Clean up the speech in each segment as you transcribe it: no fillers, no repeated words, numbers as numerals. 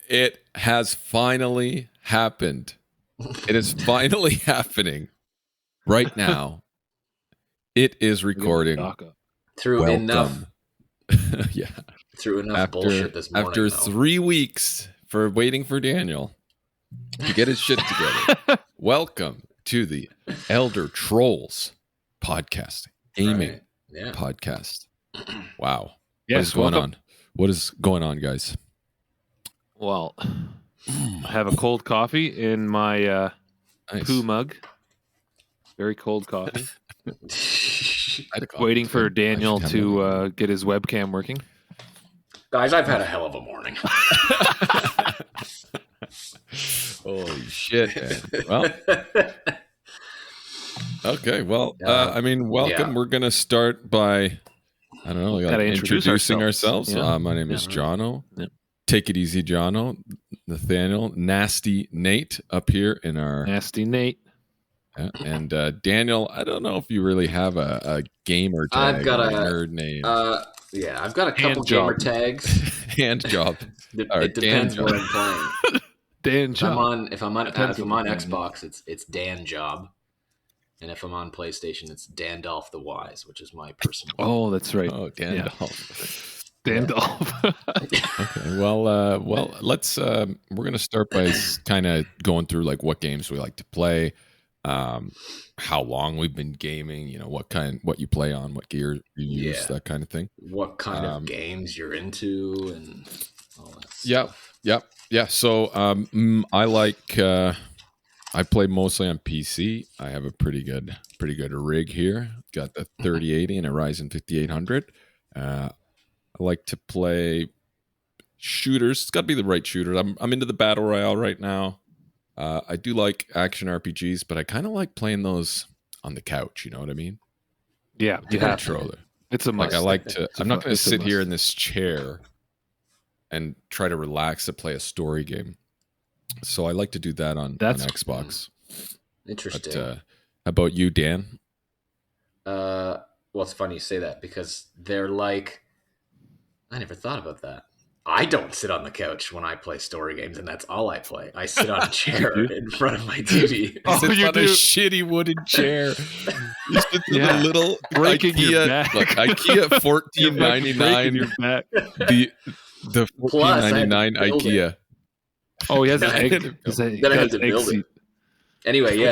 It has finally happened. It is finally happening right now. It is recording. Through enough bullshit this morning. After 3 weeks for waiting for Daniel to get his shit together. Welcome to the Elder Trolls podcast. Gaming podcast. Wow. Yes, what is going on? What is going on, guys? Well, I have a cold coffee in my poo mug. Very cold coffee. Waiting for Daniel to get his webcam working. Guys, I've had a hell of a morning. Holy shit, man. Well, okay. Well, welcome. Yeah. We're going to start by, introducing ourselves. Yeah. My name is Jono. Yeah. Take it easy, Jono. Nathaniel, Nasty Nate up here in our... Nasty Nate. Yeah. And Daniel, I don't know if you really have a gamer tag. I've got a nerd name. I've got a couple gamer tags. Hand job. It depends what I'm playing. Dan job. If I'm on Xbox, it's Dan Job, and if I'm on PlayStation, it's Dandolph the Wise, which is my personal. Oh, that's right. Oh, Dandolph. Dandolph. Okay. Well, let's. We're gonna start by kind of going through like what games we like to play, how long we've been gaming. What you play on, what gear you use, that kind of thing. What kind of games you're into, and all that stuff. Yeah. So, I like. I play mostly on PC. I have a pretty good rig here. Got the 3080 and a Ryzen 5800. I like to play shooters. It's got to be the right shooter. I'm into the battle royale right now. I do like action RPGs, but I kind of like playing those on the couch. You know what I mean? Yeah, you have controller. It's a must. Like I like to. I'm not going to sit here in this chair and try to relax to play a story game. So I like to do that on Xbox. Interesting. But, how about you, Dan? Well, it's funny you say that because they're like, I never thought about that. I don't sit on the couch when I play story games, and that's all I play. I sit on a chair in front of my TV. He sits on a shitty wooden chair. You sit in the little breaking IKEA, your back. Look, IKEA $14.99. The $14.99 IKEA. Oh, he has an egg. Then I have to build it. Anyway,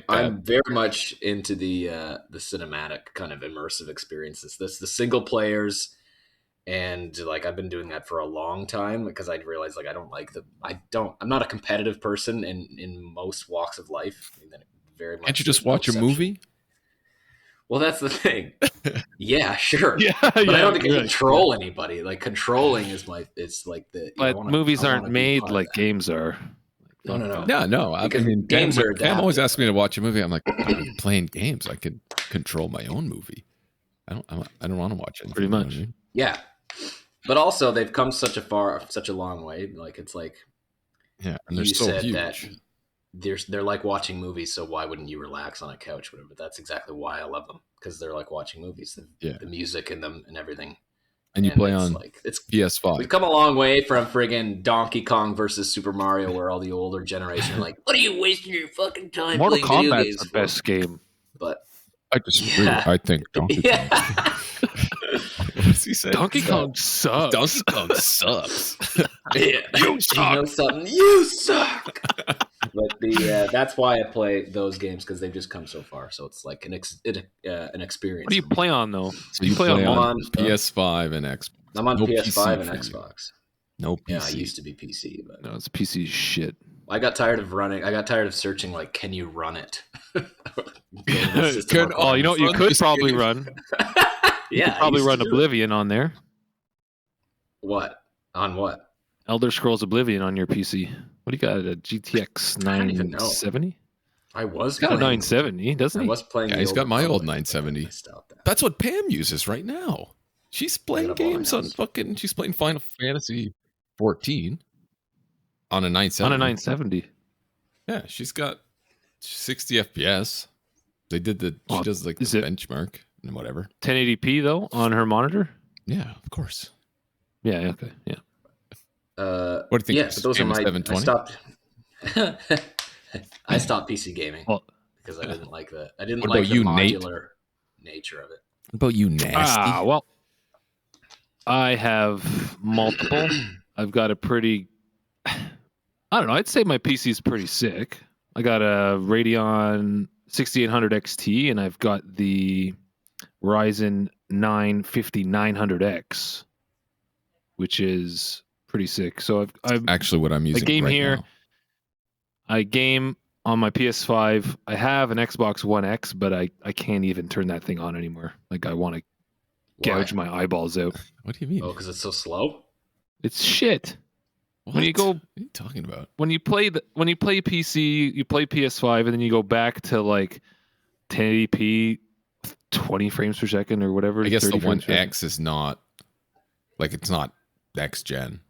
I'm very much into the cinematic kind of immersive experiences. The single players. And like I've been doing that for a long time because I realized like I'm not a competitive person in most walks of life. Very much. Can't you just watch a movie? Well, that's the thing. Yeah, sure. But I don't think I control anybody. Like controlling is it's like the. But movies aren't made like games are. No. I mean, games are. Pam always asks me to watch a movie. I'm like, I'm playing games. I could control my own movie. I don't want to watch it. Pretty much. Yeah. But also, they've come such a long way. Like it's like, and they're so huge. That they're like watching movies. So why wouldn't you relax on a couch? Whatever. That's exactly why I love them because they're like watching movies. The music in them and everything. And you play on it's PS5. We've come a long way from friggin' Donkey Kong versus Super Mario, where all the older generation are like, "What are you wasting your fucking time?" Mortal playing Kombat's video games the best game. But I disagree. Yeah. I think Donkey Kong. What does he say? Donkey Kong sucks. Donkey Kong sucks. You suck. You know something? You suck. But that's why I play those games because they've just come so far. So it's like an experience. What do you play on though? So you play on PS5 and Xbox. I'm on PS5 and Xbox. No PC. Yeah, I used to be PC, but no, it's PC shit. I got tired of searching like, can you run it? You could probably run. You could probably run Oblivion on there. What? On what? Elder Scrolls Oblivion on your PC. What do you got? A GTX 970? I was got a 970, doesn't he? I was playing. Yeah, he's got my old 970. That's what Pam uses right now. She's playing games on fucking. She's playing Final Fantasy 14 on a 970. On a 970. Yeah, she's got 60 FPS. They did she does like the benchmark and whatever. 1080p though on her monitor? Yeah, of course. Yeah, okay. Yeah. What do you think? Yeah, but those are my. 720? I stopped PC gaming Well, because I didn't like the. I didn't What like about the you, Nate? modular nature of it. What about you, nasty? well, I have multiple. I've got a pretty. I don't know. I'd say my PC is pretty sick. I got a Radeon 6800 XT, and I've got the Ryzen 9 5900X, which is pretty sick. So I've actually what I'm using. I game right here. Now. I game on my PS5. I have an Xbox One X, but I can't even turn that thing on anymore. Like I want to gouge my eyeballs out. What do you mean? Oh, because it's so slow. It's shit. What? When you go, what are you talking about? When you play PC, you play PS5, and then you go back to like 1080p, 20 frames per second or whatever. I guess the One X is not like it's not next gen.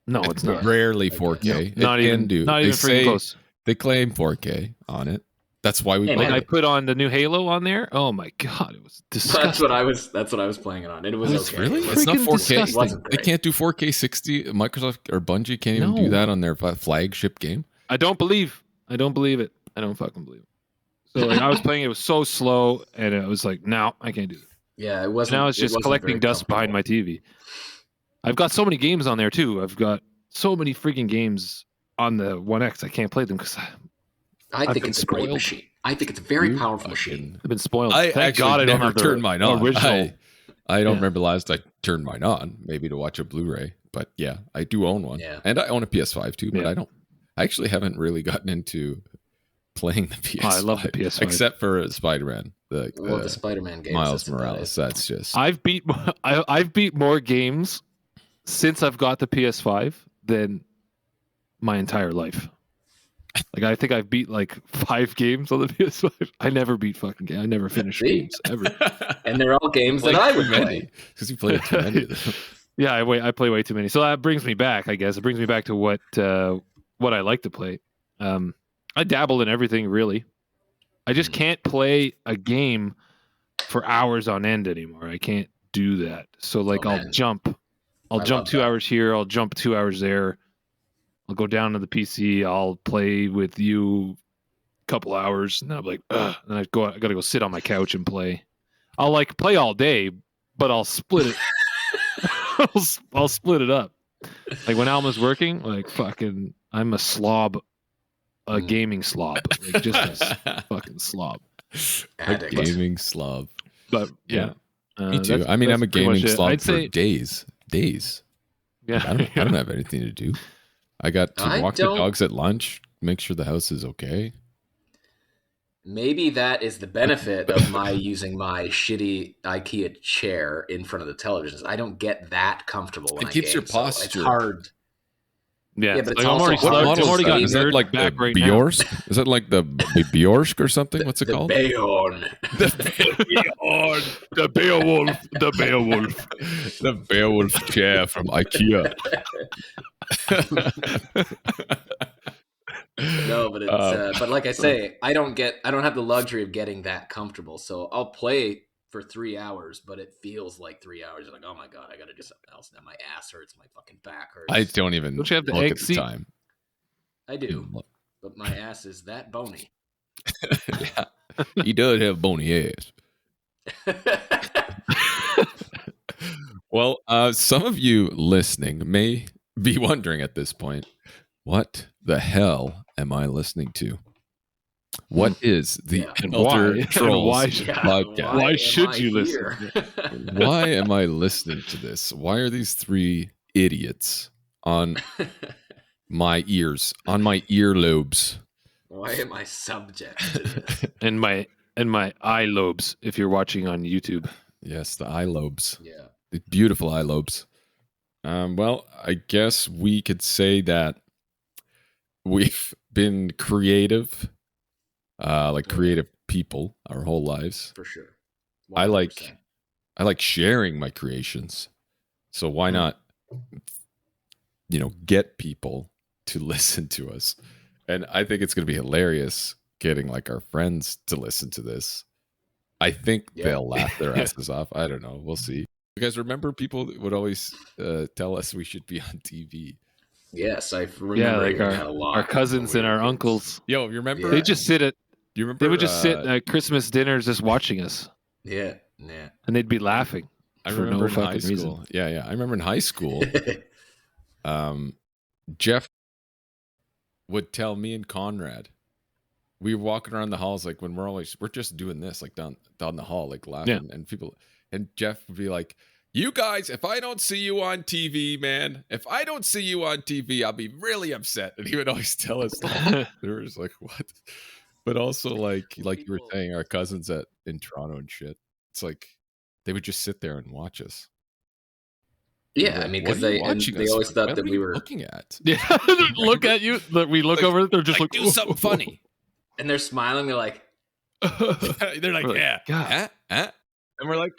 No, it's not. Rarely 4K. Not even freaking close. They claim 4K on it. That's why we. I put on the new Halo on there. Oh my god, it was disgusting. That's what I was playing it on. It was okay. Really? It's not 4K. They can't do 4K 60. Microsoft or Bungie can't even do that on their flagship game. I don't believe it. I don't fucking believe it. So like, I was playing. It was so slow, and it was like, no, I can't do it. Yeah, it wasn't. Now it's just collecting dust behind my TV. I've got so many games on there too. I've got so many freaking games on the One X. I can't play them because I think it's a great machine. I think it's a very powerful machine. I've been spoiled. Thank God I never turned mine on. Original. I don't remember last I turned mine on. Maybe to watch a Blu-ray, but yeah, I do own one. Yeah. And I own a PS5 too, but I actually haven't really gotten into playing the PS5. I love the PS5 except for Spider-Man. The Spider-Man games. Miles Morales. That's just. I've beat more games since I've got the PS5 than my entire life. Like I think I've beat like 5 games on the PS5. I never beat fucking games. I never finished games ever. And they're all games that I would play because you played too many. Yeah, I play way too many. So that brings me back. I guess it brings me back to what I like to play. I dabble in everything really. I just can't play a game for hours on end anymore. I can't do that. So like I'll jump 2 hours here. I'll jump 2 hours there. I'll go down to the PC. I'll play with you a couple hours, and then I'm like, ugh. And I got to go sit on my couch and play. I'll like play all day, but I'll split it. I'll split it up. Like when Alma's working, like fucking, I'm a slob, a gaming slob, like just a fucking slob. A gaming slob. But yeah, me too. I mean, I'm a gaming slob for days. Yeah, I don't have anything to do. I got to walk the dogs at lunch, make sure the house is okay. Maybe that is the benefit of my using my shitty IKEA chair in front of the televisions. I don't get that comfortable when I game. It keeps your posture. So it's hard. Yeah, but it's like also what model already got is that? Like the Bjorsk? Is that like the Bjorsk or something? What's it called? Beorn. The Beowulf. The Beowulf. The Beowulf chair from IKEA. No, but it's but like I say, I don't have the luxury of getting that comfortable. So I'll play for 3 hours, but it feels like 3 hours. You're like, oh my god, I gotta do something else now. My ass hurts, my fucking back hurts. I don't you have the egg seat? Time. I do, but my ass is that bony. Yeah, he does have bony ass. Well, some of you listening may be wondering at this point, what the hell am I listening to? What is the Elder Trolls podcast? Why should you listen? Why am I listening to this? Why are these 3 idiots on my ears, on my earlobes? Why am I subject to this? and my eye lobes, if you're watching on YouTube. Yes, the eye lobes. Yeah. The beautiful eye lobes. Well, I guess we could say that we've been creative, creative people our whole lives. For sure. 100%. I like sharing my creations. So why not, get people to listen to us? And I think it's going to be hilarious getting like our friends to listen to this. I think they'll laugh their asses off. I don't know. We'll see. You guys remember people would always tell us we should be on TV? Yes, I remember hearing that a lot. Our cousins and our uncles. Yo, you remember? They just sit at. You remember? They would just sit at Christmas dinners just watching us. Yeah. And they'd be laughing. I for remember no in high fucking school. reason. Yeah. I remember in high school, Jeff would tell me and Conrad, we were walking around the halls like when we're just doing this like down the hall like laughing and Jeff would be like, you guys, if I don't see you on TV, man, if I don't see you on TV, I'll be really upset. And he would always tell us that. They were just like, what? But also like you were saying, our cousins in Toronto and shit. It's like they would just sit there and watch us. Yeah, I mean, because they always thought that we were looking at. Yeah, look at you. We look over. They're just like do something funny, and they're smiling. They're like, yeah, God. And we're like,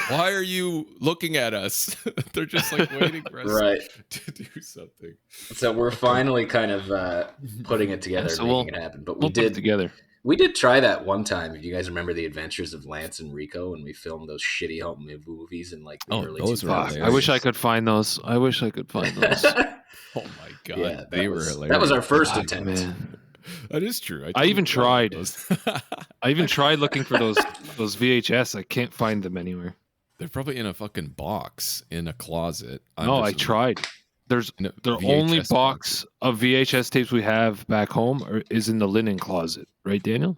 why are you looking at us? They're just like waiting for us to do something. So we're finally kind of putting it together and making it happen. But we did put it together. We did try that one time. If you guys remember the Adventures of Lance and Rico, and we filmed those shitty home movies in like the early 2000s. I wish I could find those. Oh my God, yeah, they were hilarious. That was our first attempt. Man. That is true. I even tried. I even tried looking for those VHS. I can't find them anywhere. They're probably in a fucking box in a closet. No, I tried. There's the only box of VHS tapes we have back home is in the linen closet, right, Daniel?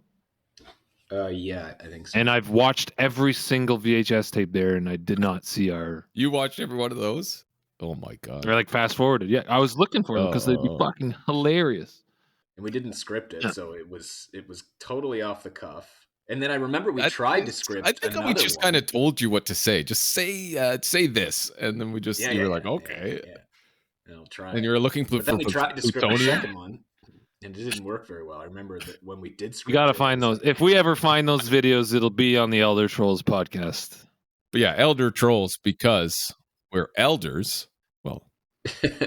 Yeah, I think so. And I've watched every single VHS tape there, and I did not see our. You watched every one of those? Oh my God! They're like fast forwarded. Yeah, I was looking for them because they'd be fucking hilarious. And we didn't script it, so it was totally off the cuff. And then I remember we tried to script. I think we just kind of told you what to say. Just say this, and then we just you were like, okay. Yeah. And I'll try. And you were looking for. But then we tried to script the second one, and it didn't work very well. I remember that when we did script. We gotta find those. If we ever find those videos, it'll be on the Elder Trolls podcast. But yeah, Elder Trolls, because we're elders. Well,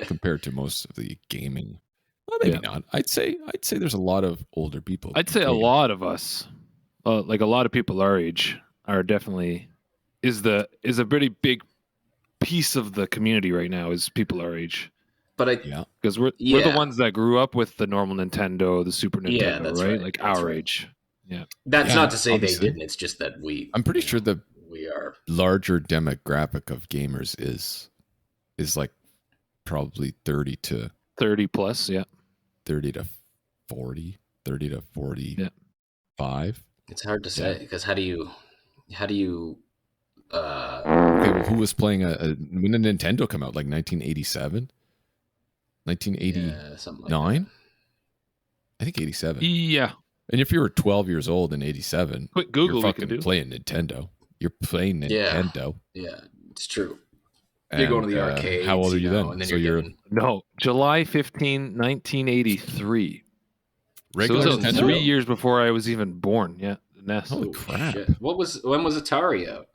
compared to most of the gaming. Well, maybe not. I'd say there's a lot of older people. I'd say a lot of us, like a lot of people our age, are definitely is a pretty big piece of the community right now. Is people our age, but because we're the ones that grew up with the normal Nintendo, the Super Nintendo, that's right? Like that's our age. Yeah, that's not to say obviously. They didn't. It's just that I'm pretty sure we are larger demographic of gamers is like probably 30 plus, yeah. 30 to 40, 30 to 45. It's hard to say because how do you okay, well, who was playing when did Nintendo come out? Like 1987? 1989? Something like that. I think 87. Yeah. And if you were 12 years old in 87, quick Google, you're fucking playing Nintendo. You're playing Nintendo. Yeah, it's true. You're going to the arcade. How old are you then? And then so you're July 15, 1983. Regular so it was Nintendo? 3 years before I was even born. Yeah, NES. Holy crap! Shit. When was Atari out?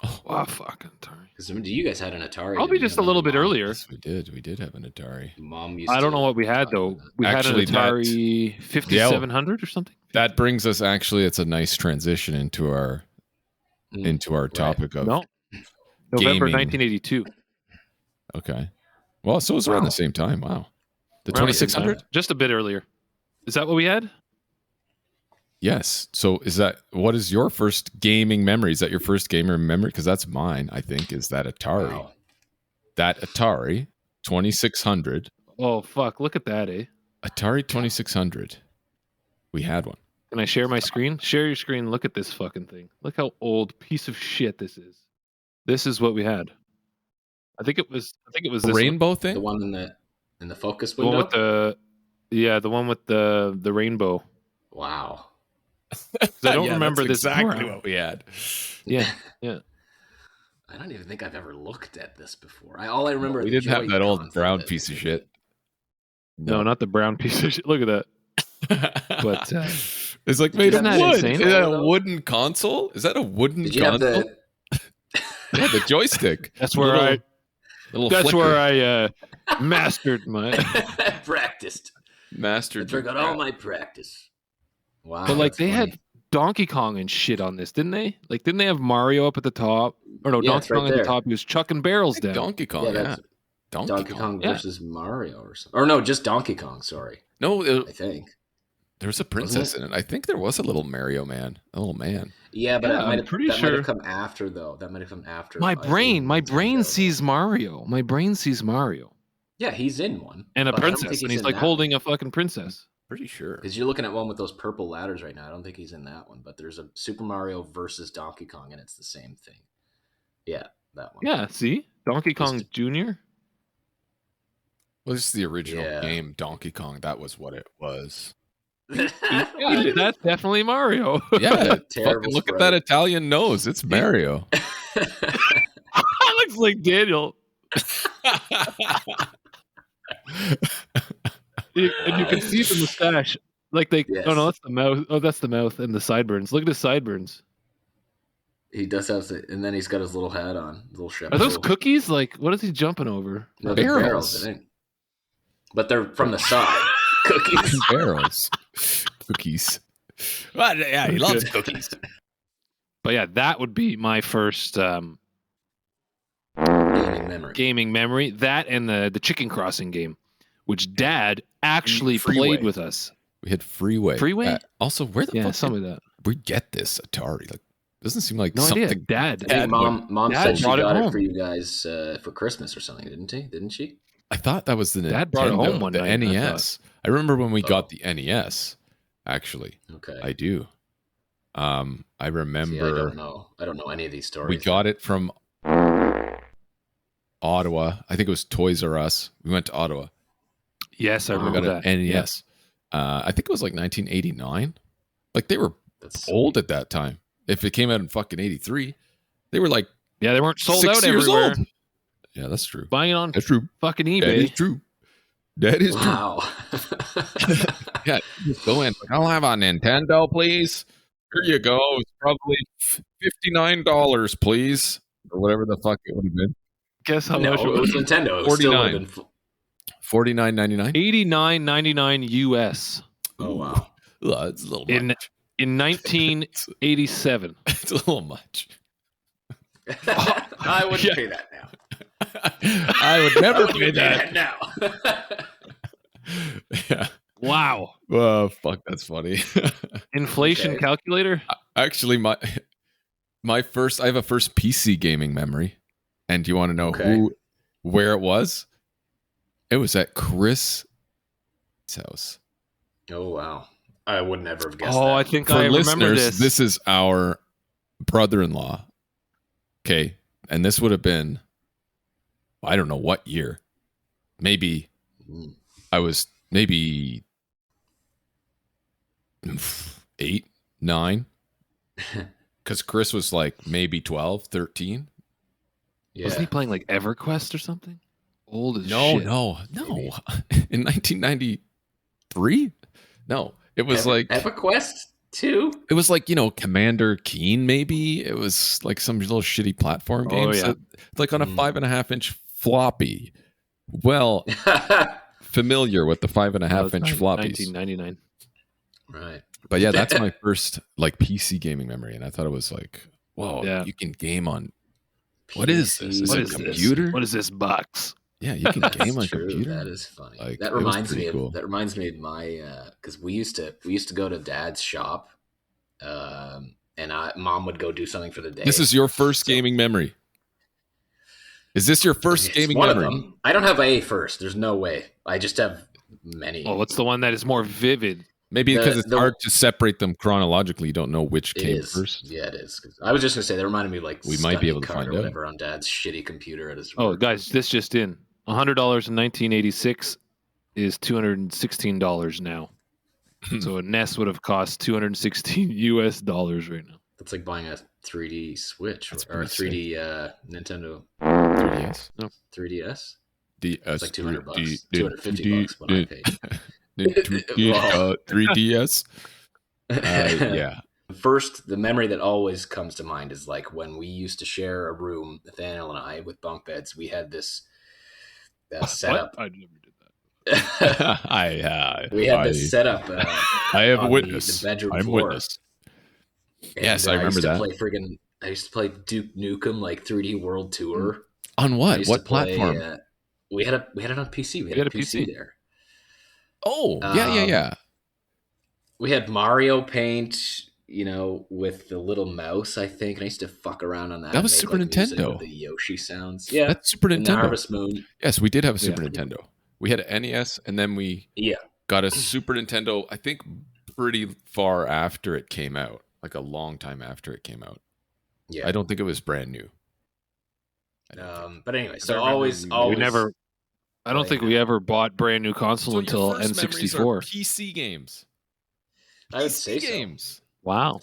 Oh, wow, fucking Atari. Because you guys had an Atari. Probably just a little bit earlier. Yes, we did. We did have an Atari. Mom used. I don't know what we had though. We actually had an Atari 5700 or something. That brings us. Actually, it's a nice transition into our topic of November gaming. 1982. Okay. Well, so it was around the same time. Wow. The 2600? Just a bit earlier. Is that what we had? Yes. So what is your first gaming memory? Is that your first gamer memory? Because that's mine, I think, is that Atari. Wow. That Atari 2600. Oh, fuck. Look at that, eh? Atari 2600. We had one. Can I share my screen? Share your screen. Look at this fucking thing. Look how old piece of shit this is. This is what we had. I think it was this rainbow thing? The one in the focus window? The one with the rainbow. Wow. I don't remember this exactly what we had. Yeah. I don't even think I've ever looked at this before. All I remember we didn't have that old brown piece of shit. No, not the brown piece of shit. Look at that. But it's like made of wood. Insane? Is that a wooden console? Is that a wooden console? Yeah, the joystick. That's where I mastered my practiced. Mastered. I got all my practice. Wow. But like they had Donkey Kong and shit on this, didn't they? Like, didn't they have Mario up at the top? Or no, Yeah, Donkey it's right Kong at the there. top. He was chucking barrels down. Donkey Kong, Yeah, yeah. that's Donkey Kong yeah. versus Mario or something. Or no, just Donkey Kong. Sorry, No, I think there was a princess in it. I think there was a little Mario man, a little man. Yeah, but Yeah, I'm pretty that might sure. have come after though. That might have come after. My brain Nintendo, sees Mario. My brain sees Mario Yeah, he's in one and a but I don't princess, think and he's in like that holding one. a fucking princess. Pretty sure. Because you're looking at one with those purple ladders right now. I don't think he's in that one, but there's a Super Mario versus Donkey Kong, and it's the same thing. Yeah, that one. Yeah, see, Donkey Kong Jr. Well, this is the original Yeah. game, Donkey Kong. That was what it was. Yeah, that's definitely Mario. Yeah, Terrible fucking look spread. at that Italian nose. It's Mario. Looks like Daniel. And you can see the mustache. Like they, Yes. oh no, that's the mouth. Oh, that's the mouth and the sideburns. Look at his sideburns. He does have, and then he's got his little hat on, little chef. Are those cookies? Like, what is he jumping over? No, they're barrels, I think. But they're from the side. Cookies. Barrels. Cookies. Well, yeah, he loves cookies. But yeah, that would be my first gaming memory. That and the Chicken Crossing game, which Dad actually played with us. We had Freeway. Freeway? Also, where the fuck some of that. we get this Atari? Like, doesn't seem like No something. idea. Dad. I think mom Dad said she brought it got it home. for you guys for Christmas or something, didn't she? I thought that was the Dad brought it Nintendo, home one the night, NES. I remember when we got the NES. Actually, Okay. I do. I remember. See, I don't know any of these stories. We got it from Ottawa. I think it was Toys R Us. We went to Ottawa. Yes, I We remember got that. an NES. I think it was like 1989. Like they were old at that time. If it came out in fucking 83, they were like they weren't sold 6 out years everywhere. old. Yeah, that's true. Buying it on That's true. fucking eBay. That is true. That is true. Wow. Yeah, just go in. I'll have a Nintendo, please. Here you go. It's probably $59, please, or whatever the fuck it would have been. Guess how No, much it was Nintendo. It was still would have been $49.99. $89.99 US. Oh wow. It's a little much. In 1987. It's a little much. I wouldn't pay that now. I would never pay that. now. Yeah. Wow. Oh, fuck, that's funny. Inflation calculator? Actually, my first, I have a first PC gaming memory. And do you want to know where it was? It was at Chris' house. Oh wow. I would never have guessed Oh, that. I think For I remember listeners, this. this is our brother-in-law. Okay. And this would have been, I don't know what year. Maybe I was maybe 8, 9. Because Chris was like maybe 12, 13. Yeah. Wasn't he playing like EverQuest or something? Old as shit. No. In 1993? No. It was like EverQuest 2? It was like, Commander Keen, maybe. It was like some little shitty platform game. yeah. Like on a 5.5-inch floppy. Well, familiar with the 5.5-inch floppies. 1999. Right. But yeah, that's my first like PC gaming memory. And I thought it was like, whoa, you can game on. What is this? Is it a computer? What is this box? Yeah, you can game on a computer. That is funny. Like, that reminds me of my because we used to go to Dad's shop, and Mom would go do something for the day. This is your first gaming memory. Is this your first gaming one memory? Of them. I don't have a first. There's no way. I just have many. Well, what's the one that is more vivid? Maybe because it's hard to separate them chronologically. You don't know which came first. Yeah, it is. I was just gonna say that reminded me of like we might be able to find out whatever on Dad's shitty computer at his. Oh, guys, this just in: $100 in 1986 is $216 now. So a NES would have cost $216 US right now. That's like buying a 3D Switch or a 3D Nintendo 3DS. No, 3DS. DS. It's like $200, $250 what I paid. 3DS. Yeah. First, the memory that always comes to mind is like when we used to share a room, Nathaniel and I, with bunk beds. We had this setup. What? I never did that. We had this setup. I have witnessed. The bedroom I'm floor. witness. Yes, I remember that. Play friggin' I used to play Duke Nukem, like 3D World Tour. On what? What platform? We had it on PC. We had a PC there. Oh, yeah. We had Mario Paint, with the little mouse, I think. And I used to fuck around on that. That was Super Nintendo. With the Yoshi sounds. Yeah. That's Super Nintendo. And the Harvest Moon. Yes, we did have a Super Nintendo. We had an NES, and then we got a Super Nintendo, I think pretty far after it came out. Like a long time after it came out. Yeah. I don't think it was brand new. But anyway, so always we never. I don't think we ever bought brand new console until N64. PC games. I would say games. Wow.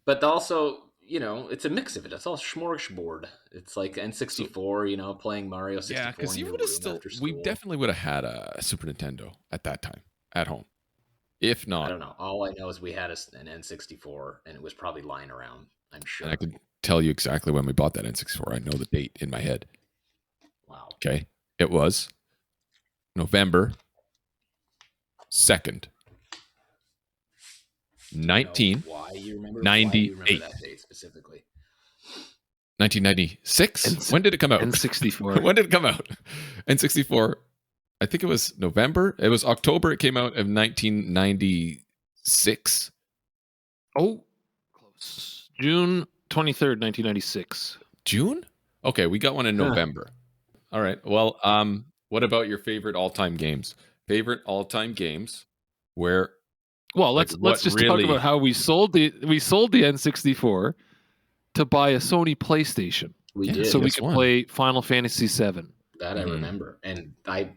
But also, it's a mix of it. It's all smorgasbord. It's like N64, playing Mario 64. Yeah, because you would have still. We definitely would have had a Super Nintendo at that time at home. If not, I don't know. All I know is we had an N64, and it was probably lying around. I'm sure. And I can tell you exactly when we bought that N64. I know the date in my head. Wow. Okay, it was November 2nd, 1998. Why you remember that date specifically? 1996. When did it come out? N64. When did it come out? N64. I think it was November. It was October. It came out of 1996. Oh, close. June 23rd, 1996. June? Okay, we got one in November. All right. Well, what about your favorite all-time games? Favorite all-time games where? Well, let's just talk about how we sold the N64 to buy a Sony PlayStation. We did. So we could play Final Fantasy VII. That I remember, and I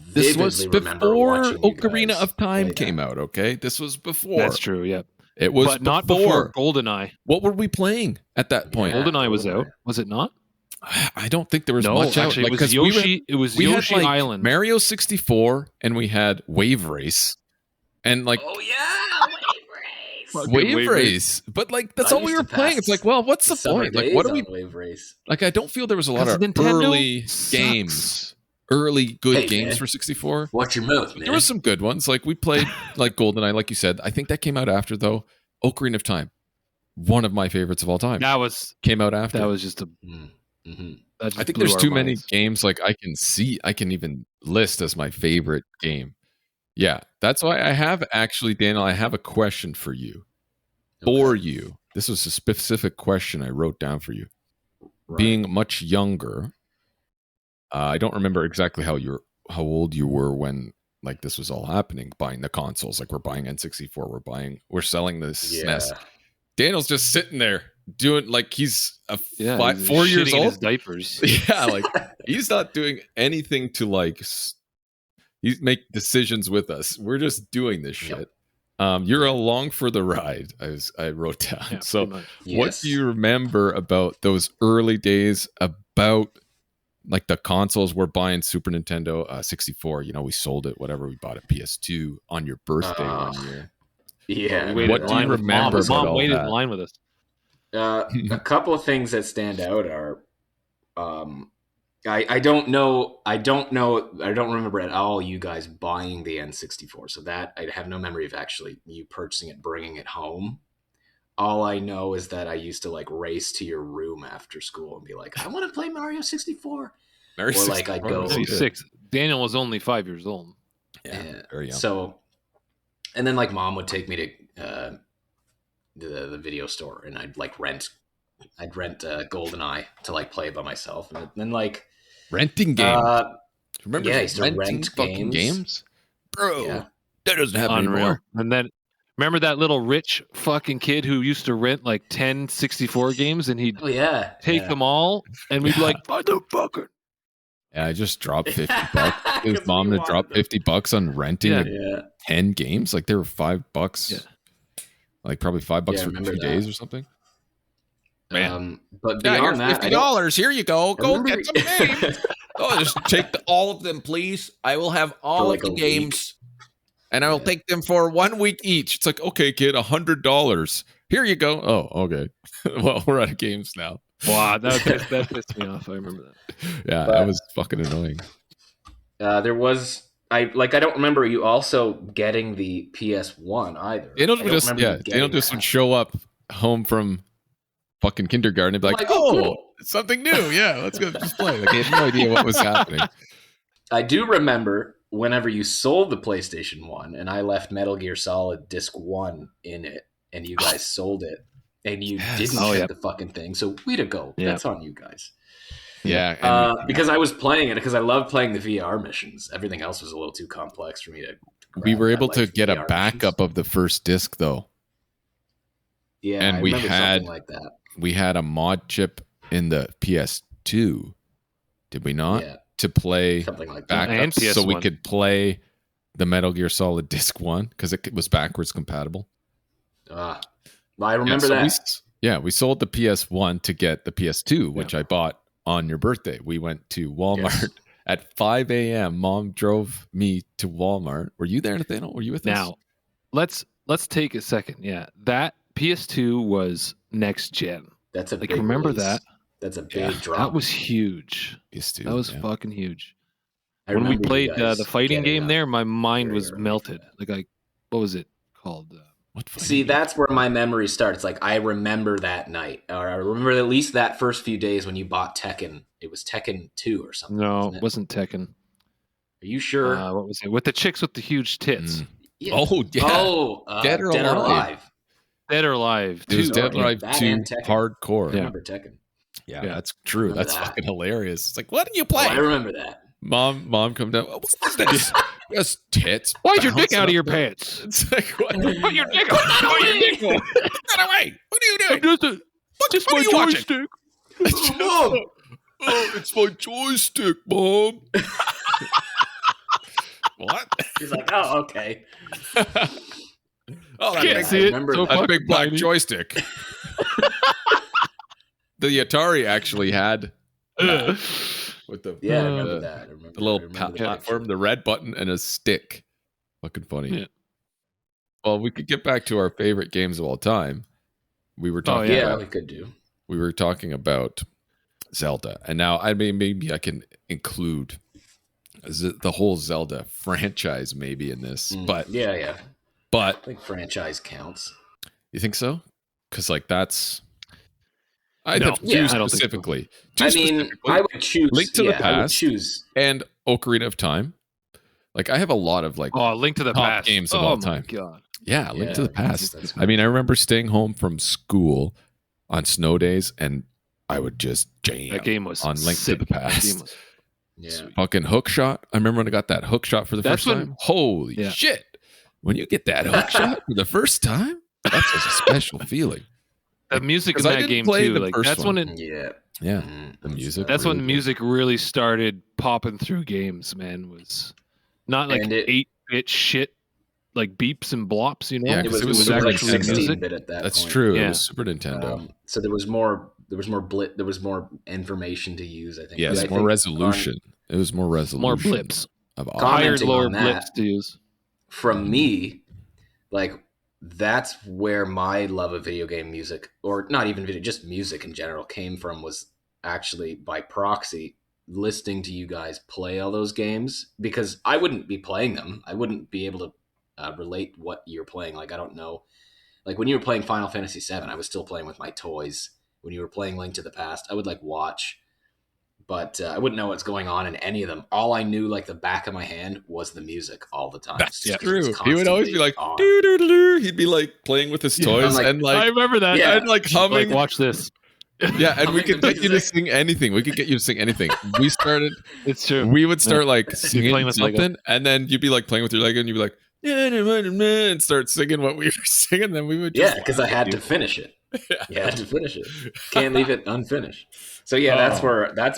this was before Ocarina of Time came out. Okay, this was before. That's true. Yeah, it was, but not before GoldenEye. What were we playing at that point? GoldenEye was out. Was it not? I don't think there was much actually, out. It was Yoshi. It was Yoshi Island, Mario 64, and we had Wave Race, and Wave Race. But that's all we were playing. It's like, well, what's the point? Like, what are we? Wave Race. Like, I don't feel there was a lot of early games. Early good games for 64. Watch your mouth, man. There were some good ones. Like we played like GoldenEye, like you said. I think that came out after though. Ocarina of Time, one of my favorites of all time. Came out after. That was just a. I think there's too many games like I can even list as my favorite game. Yeah, that's why I have actually, Daniel. I have a question for you. For you, this was a specific question I wrote down for you. Right. Being much younger. I don't remember exactly how old you were when this was all happening. Buying the consoles, like we're buying N64, we're selling this SNES. Daniel's just sitting there doing he's 4 years old. His diapers. Yeah, he's not doing anything to he make decisions with us. We're just doing this shit. You're along for the ride. I wrote down. Yeah, so, what do you remember about those early days about? The consoles we're buying Super Nintendo 64, we sold it, whatever, we bought a PS2 on your birthday one year. Yeah. What do you remember about Mom all waited that? in line with us. A couple of things that stand out are I don't remember at all you guys buying the N64. So that I have no memory of actually you purchasing it, bringing it home. All I know is that I used to race to your room after school and be like, I want to play Mario 64. Or I'd go 6. Daniel was only 5 years old. Yeah, very young. So, and then Mom would take me to the video store, and I'd rent GoldenEye to play by myself, and then renting games. Remember? Yeah, I used to rent fucking games, bro. Yeah. That doesn't happen anymore. And then. Remember that little rich fucking kid who used to rent 10 64 games and he'd take them all and we'd be like, motherfucker. Yeah, I just dropped $50. His mom to drop $50 on renting 10 games. They were $5. Yeah. Probably $5 for 2 days or something. Man. But beyond that, $50. Here you go. Go get some games. Just take all of them, please. I will have all of the games. And I will take them for 1 week each. It's okay, kid, $100. Here you go. Oh, okay. Well, we're out of games now. Wow, that pissed me off. I remember that. Yeah, that was fucking annoying. There was I don't remember you also getting the PS1 either. Daniel just would show up home from fucking kindergarten and be like, oh, oh, cool. it's something new. Yeah, let's go just play. Like, I had no idea what was happening. I do remember whenever you sold the PlayStation 1 and I left Metal Gear Solid Disc 1 in it and you guys sold it and you didn't check the fucking thing. So way to go. That's on you guys. Yeah. Because I was playing it because I loved playing the VR missions. Everything else was a little too complex for me to grab. We were able to get a backup of the first disc though. Yeah, and I we remember had something like that. We had a mod chip in the PS2. Did we not? Yeah. To play something like backups that. And PS1. So we could play the Metal Gear Solid Disc 1 because it was backwards compatible. Well, I remember that. We sold the PS1 to get the PS2, which I bought on your birthday. We went to Walmart at 5 a.m. Mom drove me to Walmart. Were you there, Nathaniel? Were you with us? Now, let's take a second. Yeah, that PS2 was next gen. That's a big remember release. that? That's a big drop. That was huge. PS2, that was fucking huge. I when we remember played the fighting game there, my mind was melted. Like, what was it called? See, that's where my memory starts. Like, I remember that night, or I remember at least that first few days when you bought Tekken. It was Tekken 2 or something. No, it wasn't Tekken. Are you sure? What was it? With the chicks with the huge tits. Yeah. Oh, yeah. Oh, Dead or Alive. Dead or Alive. It was Dead or Alive 2 hardcore. I remember Tekken. Yeah, that's true. That's fucking hilarious. It's like, what did you play? I remember that. Mom come down. What is this? Just tits. Why's your dick out of your pants? It's like, what? Put your dick out. Put your dick out. Put that away. What are you doing? Just what my are you joystick. Watching? It's my joystick, Mom. What? He's like, oh, okay. Oh, Can't see it. That big black joystick. The Atari actually had that with the I remember that. I remember the little platform, the red button, and a stick. Fucking funny. Yeah. Well, we could get back to our favorite games of all time. We were talking. We could do. We were talking about Zelda, and now I mean maybe I can include the whole Zelda franchise maybe in this, but but I think franchise counts. You think so? Because like that's. I don't specifically. I mean, I would choose Link to the Past and Ocarina of Time. Like I have a lot of like Link to the Past games of all time. God. Yeah, Link to the Past. I mean, I remember staying home from school on snow days, and I would just jam that game was on Link sick. to the Past. Yeah, fucking hook shot. I remember when I got that hook shot for the first time. Holy shit! When you get that hook shot for the first time, that's just a special feeling. The music in that game too, like that's when it. The music. That's when music really started popping through games. Man, was not like 8-bit shit, like beeps and blops. You know, it was actually 16-bit at that point. That's true. It was Super Nintendo. So there was more. There was more information to use. I think. Yes, more resolution. It was more resolution. More blips. Higher, lower blips to use. From me, like. That's where my love of video game music, or not even video, just music in general, came from, was actually by proxy listening to you guys play all those games, because I wouldn't be playing them. I wouldn't be able to relate what you're playing. Like, I don't know. Like when you were playing Final Fantasy VII, I was still playing with my toys. When you were playing Link to the Past, I would like watch, but I wouldn't know what's going on in any of them. All I knew, like the back of my hand, was the music all the time. That's true. He would always be like, doo-doo-doo-doo. He'd be like playing with his toys and like I remember that. Yeah, and like humming. Like, watch this. Yeah, and we could get you to sing anything. We could get you to sing anything. We started. It's true. We would start like singing playing with something, Lego. and then you'd be like playing with your Lego, and you'd be like, and start singing what we were singing. Then we would just because I had to finish it. You had to finish it. Can't leave it unfinished. So that's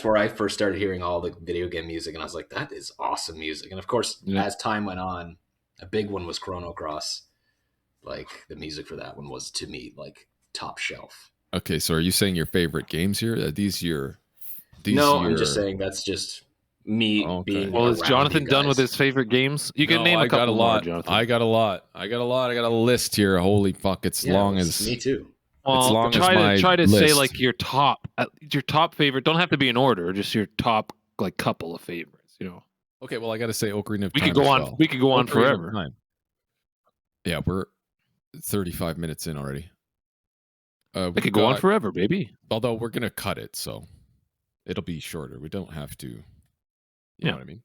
where I first started hearing all the video game music, and I was like, that is awesome music. And of course, as time went on, a big one was Chrono Cross. Like the music for that one was, to me, like top shelf. Okay, so are you saying your favorite games here? Are these your? I'm just saying that's just me being. Well, is Jonathan done with his favorite games? You can name a couple more, Jonathan. I got a lot. I got a list here. Holy fuck! It's long as me too. Well, try to say like your top favorite. Don't have to be in order. Just your top like couple of favorites. You know. Okay, well I got to say Ocarina of Time. We could go on. We could go on forever. Yeah, we're 35 minutes in already. it could go on forever, baby. Although we're gonna cut it, so it'll be shorter. We don't have to. You know what I mean?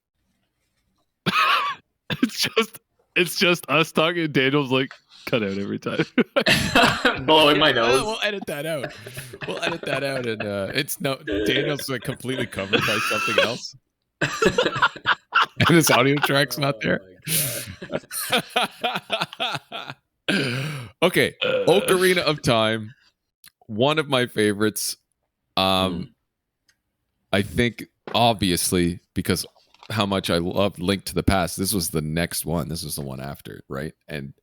It's just us talking. Daniel's like, cut out every time. Blowing my nose. We'll edit that out. And it's no Daniel's like completely covered by something else. And this audio track's not there. Okay, Ocarina of Time, one of my favorites. I think obviously because how much I loved Link to the Past, this was the next one. This was the one after, right? And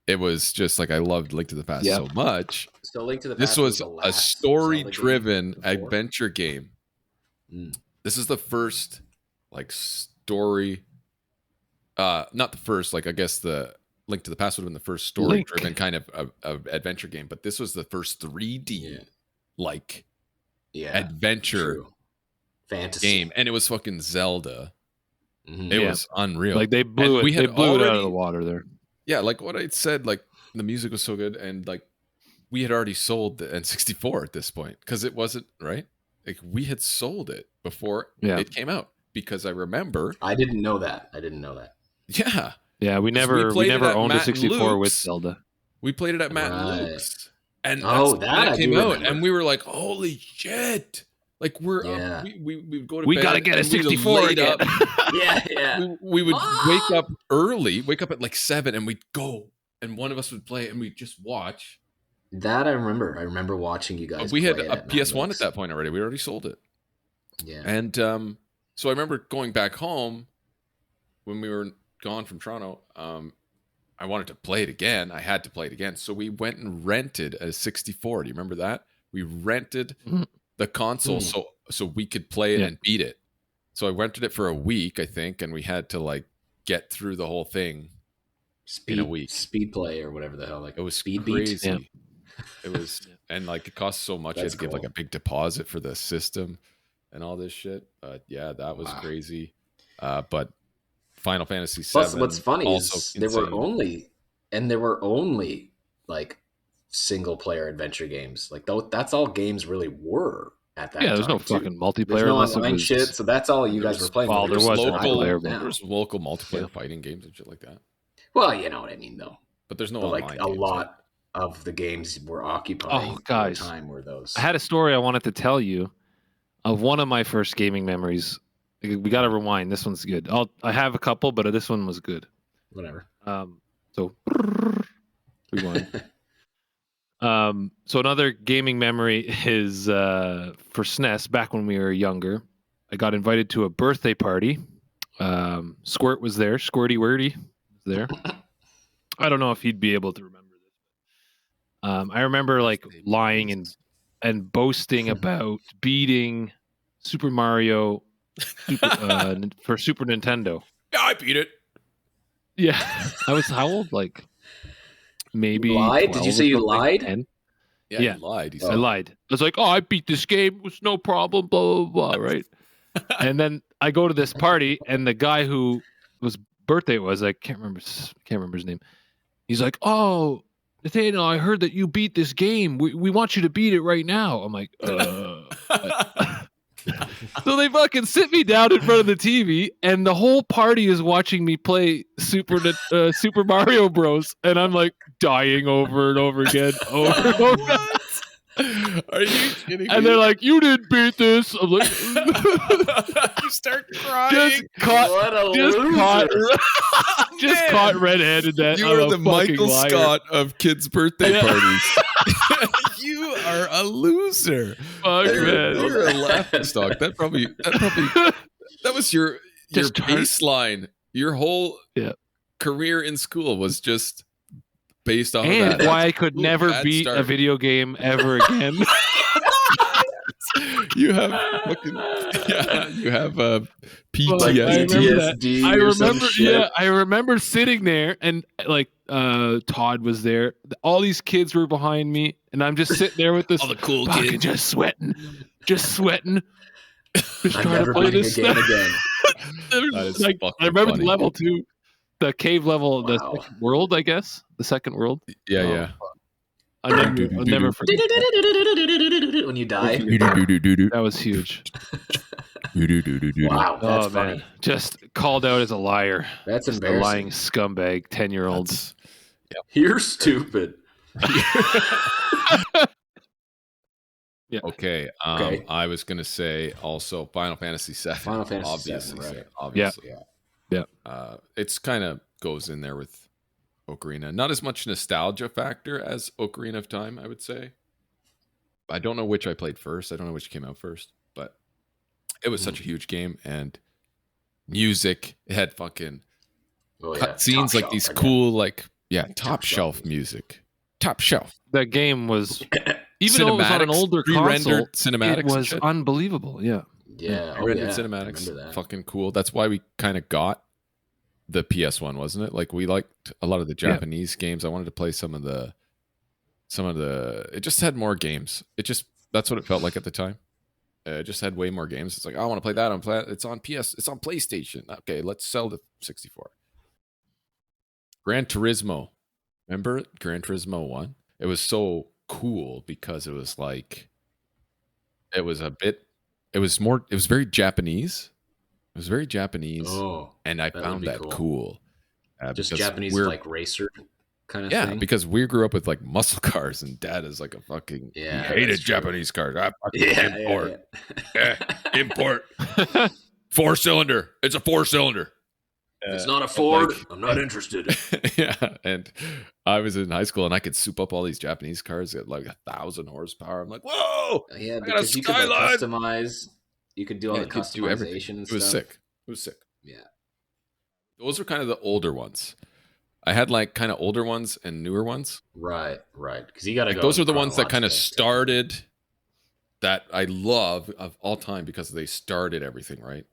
it was just like I loved Link to the Past so much. So Link to the This Past was a story-driven adventure game. This is the first like story. Not the first. Like I guess the Link to the Past would have been the first story-driven kind of adventure game, but this was the first 3D adventure fantasy game, and it was fucking Zelda. It was unreal. Like they blew it. They blew it out of the water there. Yeah, like what I said, like the music was so good, and like we had already sold the N64 at this point because it wasn't right. Like we had sold it before it came out because I remember. I didn't know that. Yeah, we never owned a 64 with Zelda. We played it at Matt and Luke's, and that came out, and we were like, "Holy shit!" Like we're we go to we bed. Gotta get a 64 again. We would wake up early, wake up at like 7, and we'd go, and one of us would play, and we'd just watch. That I remember. I remember watching you guys. But we had a PS1 at that point already. We already sold it. Yeah, and so I remember going back home when we were gone from Toronto. I wanted to play it again. I had to play it again, so we went and rented a 64. Do you remember that? We rented the console so we could play it and beat it. So I rented it for a week, I think, and we had to like get through the whole thing in a week. Speed play or whatever the hell. Like it was speed crazy. Beat. It was, and like it cost so much. I had to give like a big deposit for the system and all this shit. Yeah, that was crazy. But Final Fantasy VII. Plus, what's funny is there were only like single player adventure games. Like that's all games really were at that time. Yeah, there's no fucking multiplayer. There's no online shit, so that's all you guys were playing. Well, there was local multiplayer fighting games and shit like that. Well, you know what I mean, though. But there's no online like a lot of the games were occupying the time were those. I had a story I wanted to tell you of one of my first gaming memories. We got to rewind. This one's good. I have a couple, but this one was good. Whatever. So rewind. So another gaming memory is for SNES. Back when we were younger, I got invited to a birthday party. Squirt was there. Squirty Wordy was there. I don't know if he'd be able to remember this. I remember like lying and boasting about beating Super Mario for Super Nintendo. Yeah, I beat it. Yeah, I was how old? Like maybe. Lied? Did you say you lied? 10? Yeah, you lied. I lied. I was like, "Oh, I beat this game. It was no problem." Blah blah blah. Right. And then I go to this party, and the guy who was birthday was I can't remember his name. He's like, "Oh, Nathaniel, I heard that you beat this game. We want you to beat it right now." I'm like, So they fucking sit me down in front of the TV, and the whole party is watching me play Super Mario Bros. And I'm like dying over and over again. Are you kidding me? And they're like, "You didn't beat this." I'm like, you start crying. Just caught red-handed. That you are the Michael Scott of kids' birthday parties. You are a loser. Fuck, man. You're a laughingstock. That was your baseline. Your whole career in school was just based on that. And why I could never beat a video game ever again. You have fucking you have PTSD. I remember sitting there and like Todd was there. All these kids were behind me, and I'm just sitting there with this all the cool kids just sweating. Just trying to play this game again. Like, I remember the level 2, the cave level, the second world, I guess. The second world. Yeah. I'll never forget that. When you die. That was huge. Wow, that's funny. Man. Just called out as a liar. That's just embarrassing. a lying scumbag, 10-year-old. Yep. You're stupid. Yeah. Okay. I was gonna say also Final Fantasy VII. Final Fantasy obviously, VII, right? Obviously, yeah. It's kind of goes in there with Ocarina. Not as much nostalgia factor as Ocarina of Time, I would say. I don't know which I played first. I don't know which came out first, but it was such a huge game, and music. It had fucking cutscenes, like these cool, like top shelf music. Top shelf. That game was, even though it was on an older console, cinematics, it was unbelievable. Yeah. Pre-rendered cinematics, fucking cool. That's why we kind of got the PS1, wasn't it? Like we liked a lot of the Japanese games. I wanted to play some of the. It just had more games. That's what it felt like at the time. It just had way more games. It's like, I want to play that. It's on PS. It's on PlayStation. Okay, let's sell the 64. Gran Turismo. Remember Gran Turismo 1? It was so cool because it was like, it was very Japanese. It was very Japanese. Oh, and I found that cool. Just Japanese, like racer kind of thing. Yeah, because we grew up with like muscle cars, and Dad is like a fucking he hated Japanese cars. I fucking import. Import. 4-cylinder. It's a 4-cylinder. It's not a Ford. Like, I'm not interested. Yeah, and I was in high school, and I could soup up all these Japanese cars at like 1,000 horsepower. I'm like, whoa! Yeah, because you could like customize. You could do all the customization and stuff. It was sick. It was sick. Yeah. Those were kind of the older ones. I had like kind of older ones and newer ones. Right. Because you got to go. Those are the ones that kind of started. That I love of all time because they started everything, right?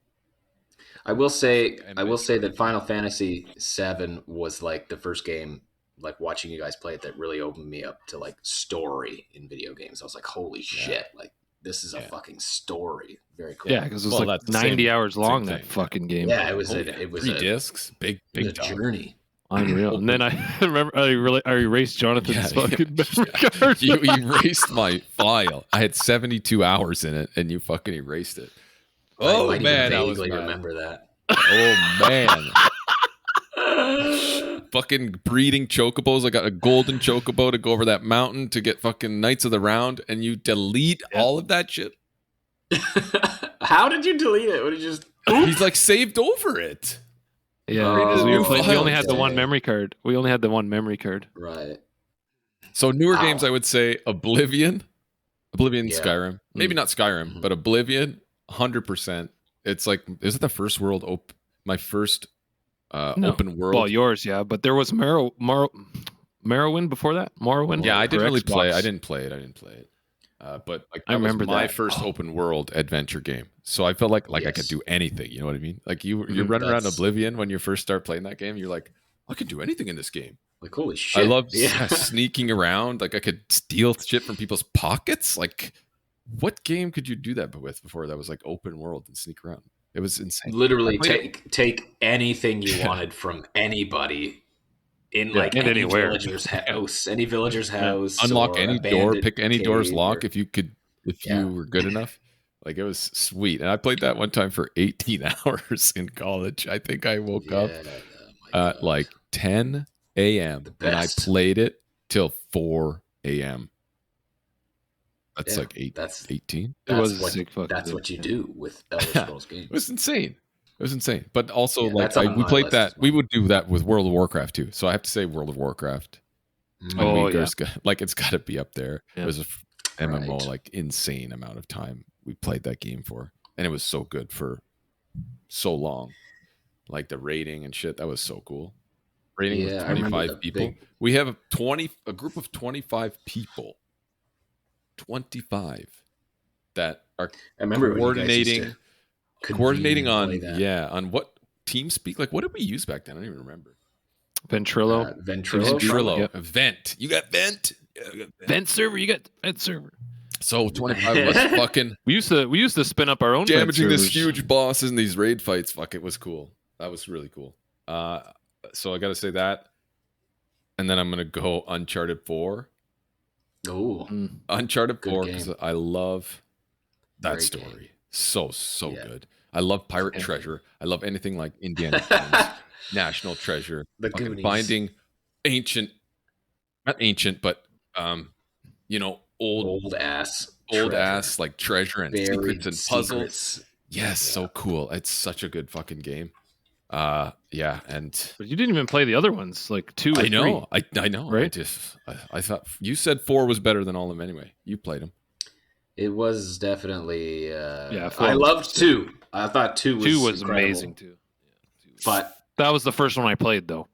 I will say that Final Fantasy VII was like the first game, like watching you guys play it, that really opened me up to like story in video games. I was like, holy shit, like this is a fucking story. Very cool. Yeah, because it was like 90 hours long, that fucking game. Yeah, it was 3 discs, big journey. Unreal. And then I remember I erased Jonathan's fucking memory card. You erased my file. I had 72 hours in it, and you fucking erased it. Oh man, I vaguely remember that. Oh man. Fucking breeding chocobos. I got a golden chocobo to go over that mountain to get fucking Knights of the Round, and you delete all of that shit. How did you delete it? What did you just? He's like saved over it. Yeah, we only had the one memory card. Right. So newer games, I would say Oblivion, Skyrim. Maybe not Skyrim, but Oblivion, 100%. It's like, is it the first world? My first open world. Well, yours, yeah, but there was Morrowind before that. Morrowind. Yeah, I didn't really play. I didn't play it. But like, I remember was my first open world adventure game. So I felt like I could do anything. You know what I mean? Like you're running around Oblivion when you first start playing that game. You're like, I can do anything in this game. Like, holy shit! I love sneaking around. Like I could steal shit from people's pockets. Like, what game could you do that with before that was like open world and sneak around? It was insane. Literally take anything you wanted from anybody. In like any villager's house, unlock any door, pick any door's lock if you were good enough. Like, it was sweet. And I played that one time for 18 hours in college. I think I woke up at like 10 a.m. and I played it till 4 a.m. That's like 18. That's what you do with Elder Scrolls games. It was insane. But also, we played that. We would do that with World of Warcraft too. So I have to say, World of Warcraft. It's got to be up there. Yeah. It was a MMO, like insane amount of time we played that game for, and it was so good for so long. Like the rating and shit, that was so cool. Rating with 25 people. We have a group of 25 people. 25 that are coordinating on what TeamSpeak. Like, what did we use back then? I don't even remember. Ventrilo. Yep. Vent. You got Vent. Vent server. You got Vent server. So 25 was fucking. We used to spin up our own damaging this huge boss in these raid fights. Fuck, it was cool. That was really cool. So I got to say that, and then I'm gonna go Uncharted 4. Oh, Uncharted good 4 game. because I love that Great story. game. So Yeah. good. I love Pirate Treasure. I love anything like Indiana Jones, National Treasure, The fucking Goonies. finding ancient, not ancient, but old ass like treasure and buried secrets and puzzles. secrets. Yes, so cool. It's such a good fucking game. Yeah, and But you didn't even play the other ones, like 2 or 3. I know. Right? I thought you said 4 was better than all of them anyway. You played them. It was definitely. Yeah, 4 I was loved 2. I thought 2 was amazing too. But that was the first one I played though.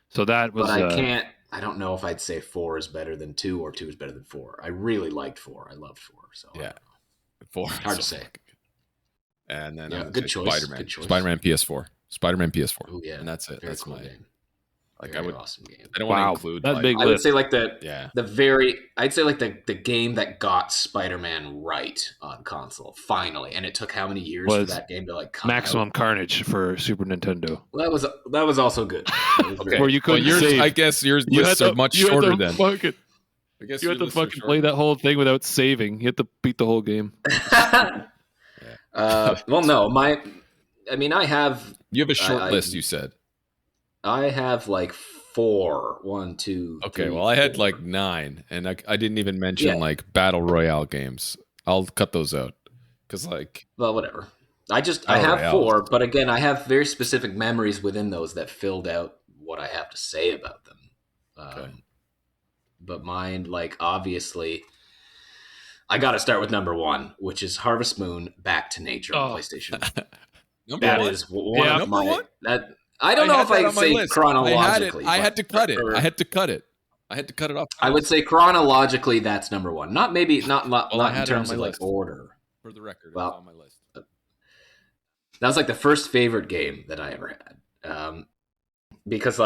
So that was. But I can't. I don't know if I'd say 4 is better than 2 or 2 is better than 4. I really liked 4. I loved 4. So yeah, 4 hard to say. And then good choice. Spider-Man. Good choice. Spider-Man PS4. Spider-Man PS4. Oh yeah, and that's it. Very that's cool my game. like. Very I would awesome game. I don't want to include that big. I would say like I'd say like the game that got Spider-Man right on console finally, and it took how many years for that game to like come Maximum out? Carnage for Super Nintendo. Well, that was also good. Okay, where you couldn't save. I guess yours lists are much shorter then. I guess you had to fucking play that whole thing without saving. You had to beat the whole game. Well, no, I have. You have a short list. You said. I have like 4. 1, 2. Okay, 3, well, I had 4. like 9, and I didn't even mention like battle royale games. I'll cut those out because well, whatever. I have 4, but again, I have very specific memories within those that filled out what I have to say about them. Okay. But mine, obviously, I got to start with number 1, which is Harvest Moon: Back to Nature on PlayStation. Number one? Is one of number my. one? I don't know if I'd say chronologically. I had to cut it. I had to cut it off. I would say chronologically, that's number 1. Not maybe not in terms of order. For the record, well, it's on my list. That was the first favorite game that I ever had, because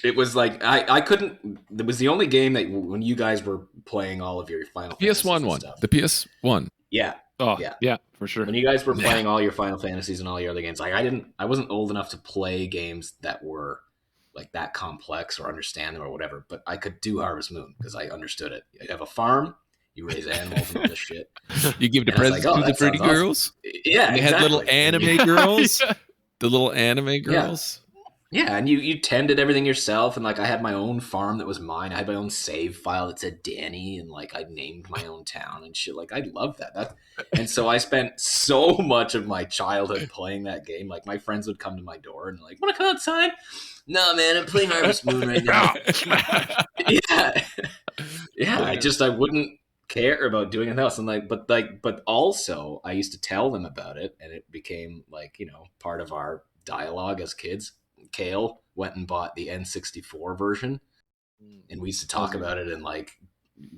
it was I couldn't. It was the only game that when you guys were playing all of your Final PS1 one, stuff. the PS1. Yeah. Oh yeah, for sure. When you guys were playing all your Final Fantasies and all your other games, I wasn't old enough to play games that were that complex or understand them or whatever, but I could do Harvest Moon because I understood it. You have a farm, you raise animals and all this shit. You give the presents to the pretty girls. Awesome. Yeah, and they had little anime girls. The little anime girls. Yeah, and you tended everything yourself, and I had my own farm that was mine. I had my own save file that said Danny, and I named my own town and shit. I love that. And so I spent so much of my childhood playing that game. My friends would come to my door and want to come outside? No, man, I'm playing Harvest Moon right now. yeah. I wouldn't care about doing anything else, and but also I used to tell them about it, and it became part of our dialogue as kids. Kale went and bought the N64 version, and we used to talk about it and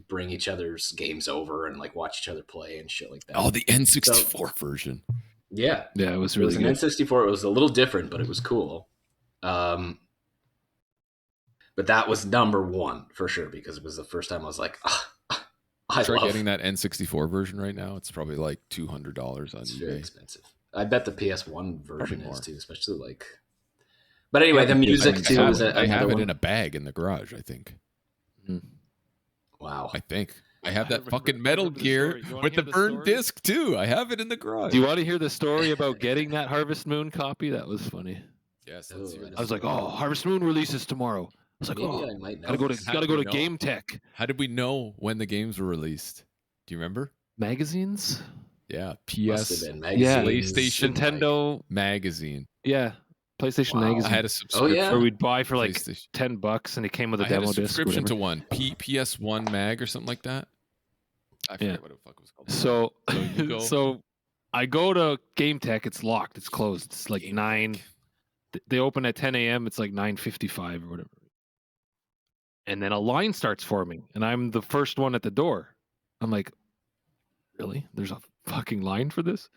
bring each other's games over and watch each other play and shit like that. Oh, the N64 version. Yeah, it was really good. An N64. It was a little different, but it was cool. But that was number 1 for sure because it was the first time I was I try getting that N64 version right now. It's probably $200 on eBay. It's very expensive. I bet the PS1 version is too, especially But anyway, the music too. I have it in a bag in the garage. I think. Wow. I think I have that fucking Metal Gear with the burned disc too. I have it in the garage. Do you want to hear the story about getting that Harvest Moon copy? That was funny. Yes. I was Harvest Moon releases tomorrow. I was I might know. gotta go to Game Tech. How did we know when the games were released? Do you remember? Magazines? Yeah, PS, PlayStation, Nintendo magazine. Yeah, PlayStation magazine. I had a subscription. Or we'd buy for $10, and it came with a demo disc. Subscription to one PS1 mag or something like that. I forget what the fuck it was called. So I go to Game Tech. It's locked. It's closed. It's 9. They open at 10 a.m. It's 9:55 or whatever. And then a line starts forming, and I'm the first one at the door. I'm like, really? There's a fucking line for this?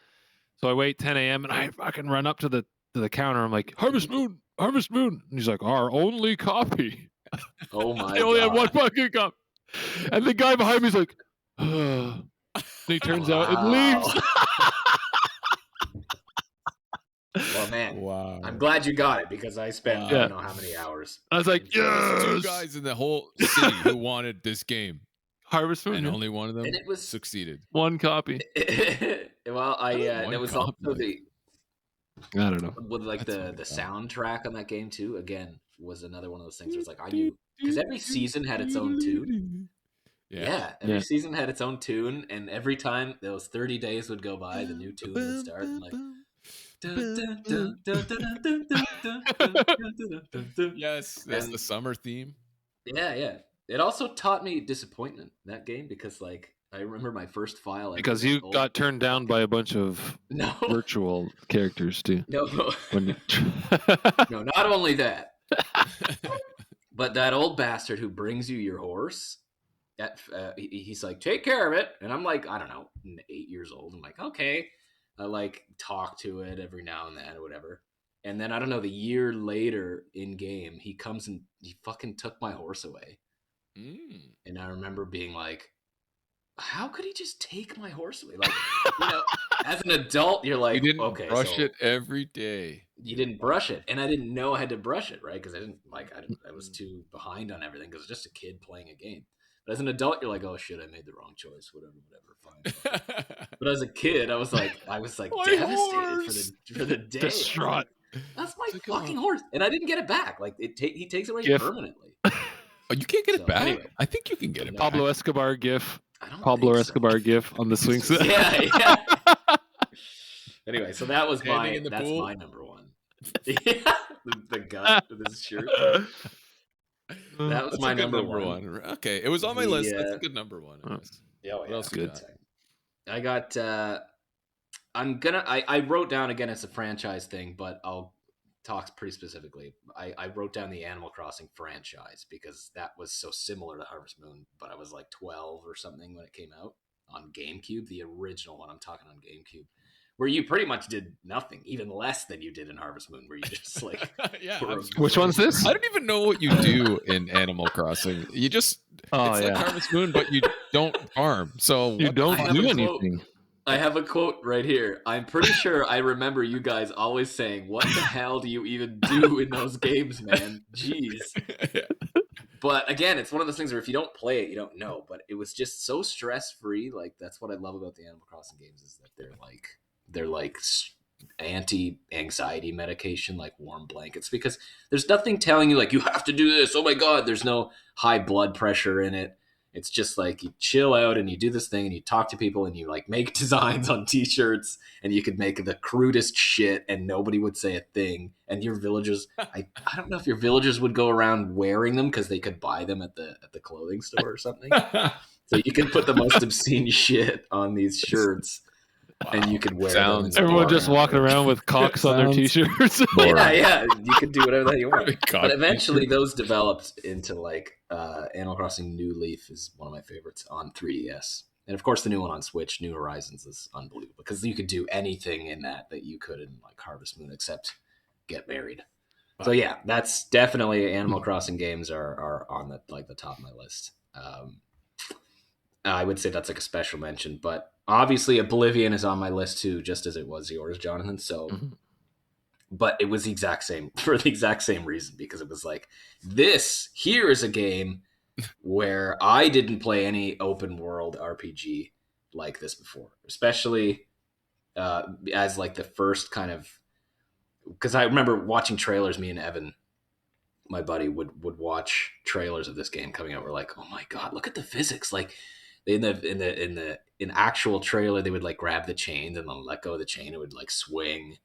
So I wait 10 a.m. and I fucking run up to the counter. I'm like, Harvest Moon. And he's like, our only copy. Oh my! They only had one fucking copy. And the guy behind me is like, and he turns out and leaves. Love man. Wow. I'm glad you got it because I spent I don't know how many hours. I was like, yes! 2 guys in the whole city who wanted this game. Harvest Moon, and only one of them succeeded. One copy. Well, there was also I don't know. with like the soundtrack on that game too. Again, was another one of those things where it's like I knew because every season had its own tune. Yeah, every season had its own tune, and every time those 30 days would go by, the new tune would start, and like. Yes, that's the summer theme. Yeah. It also taught me disappointment, that game, because like I remember my first file. Because you got turned down by a bunch of virtual characters too. No, no, not only that, but that old bastard who brings you your horse. He's like, take care of it, and I'm like, I don't know, 8 years old. I'm like, okay. I like talk to it every now and then or whatever. And then I don't know, the year later in game, he comes and he fucking took my horse away. And I remember being like, how could he just take my horse away? Like, as an adult, you're like, you didn't brush it every day. You didn't brush it. And I didn't know I had to brush it, right? Because I was too behind on everything because I was just a kid playing a game. But as an adult, you're like, oh shit, I made the wrong choice. Whatever, fine. But as a kid, I was like devastated for the day. Distraught. That's my fucking horse, and I didn't get it back. Like he takes it away permanently. Oh, you can't get it back. Anyway. I think you can get it. Pablo back. Escobar gif. Escobar gif on the swing set. Yeah. Anyway, so that was my number one. Yeah, the gut with his shirt. That was my number one. Okay, it was on my list. That's a good number one. Yeah, what else good? I got. I wrote down again. It's a franchise thing, but I'll talk pretty specifically. I wrote down the Animal Crossing franchise because that was so similar to Harvest Moon. But I was like 12 or something when it came out on GameCube, the original one. I'm talking on GameCube. Where you pretty much did nothing, even less than you did in Harvest Moon, where you just like... Which one's this? I don't even know what you do in Animal Crossing. You just... like Harvest Moon, but you don't farm. So you don't do anything. I have a quote right here. I'm pretty sure I remember you guys always saying, what the hell do you even do in those games, man? Jeez. But again, it's one of those things where if you don't play it, you don't know. But it was just so stress-free. Like, that's what I love about the Animal Crossing games is that they're like anti-anxiety medication, like warm blankets, because there's nothing telling you like you have to do this. Oh my God, there's no high blood pressure in it. It's just like you chill out and you do this thing and you talk to people and you like make designs on t-shirts and you could make the crudest shit and nobody would say a thing. And your villagers, I don't know if your villagers would go around wearing them because they could buy them at the clothing store or something. So you can put the most obscene shit on these shirts. Wow. And you could wear them. Everyone just walking around with cocks on their t-shirts. Yeah. You could do whatever you want. But eventually those developed into like Animal Crossing New Leaf is one of my favorites on 3DS. And of course the new one on Switch, New Horizons, is unbelievable because you could do anything in that you could in like Harvest Moon except get married. Wow. So yeah, that's definitely Animal Crossing games are on the top of my list. I would say that's like a special mention, but obviously Oblivion is on my list too, just as it was yours, Jonathan. So, but it was the exact same for the exact same reason, because it was like, here is a game where I didn't play any open world RPG like this before, especially as like the first kind of, because I remember watching trailers, me and Evan, my buddy, would watch trailers of this game coming out. We're like, oh my God, look at the physics. Like, in actual trailer, they would like grab the chains and then let go of the chain. It would like swing,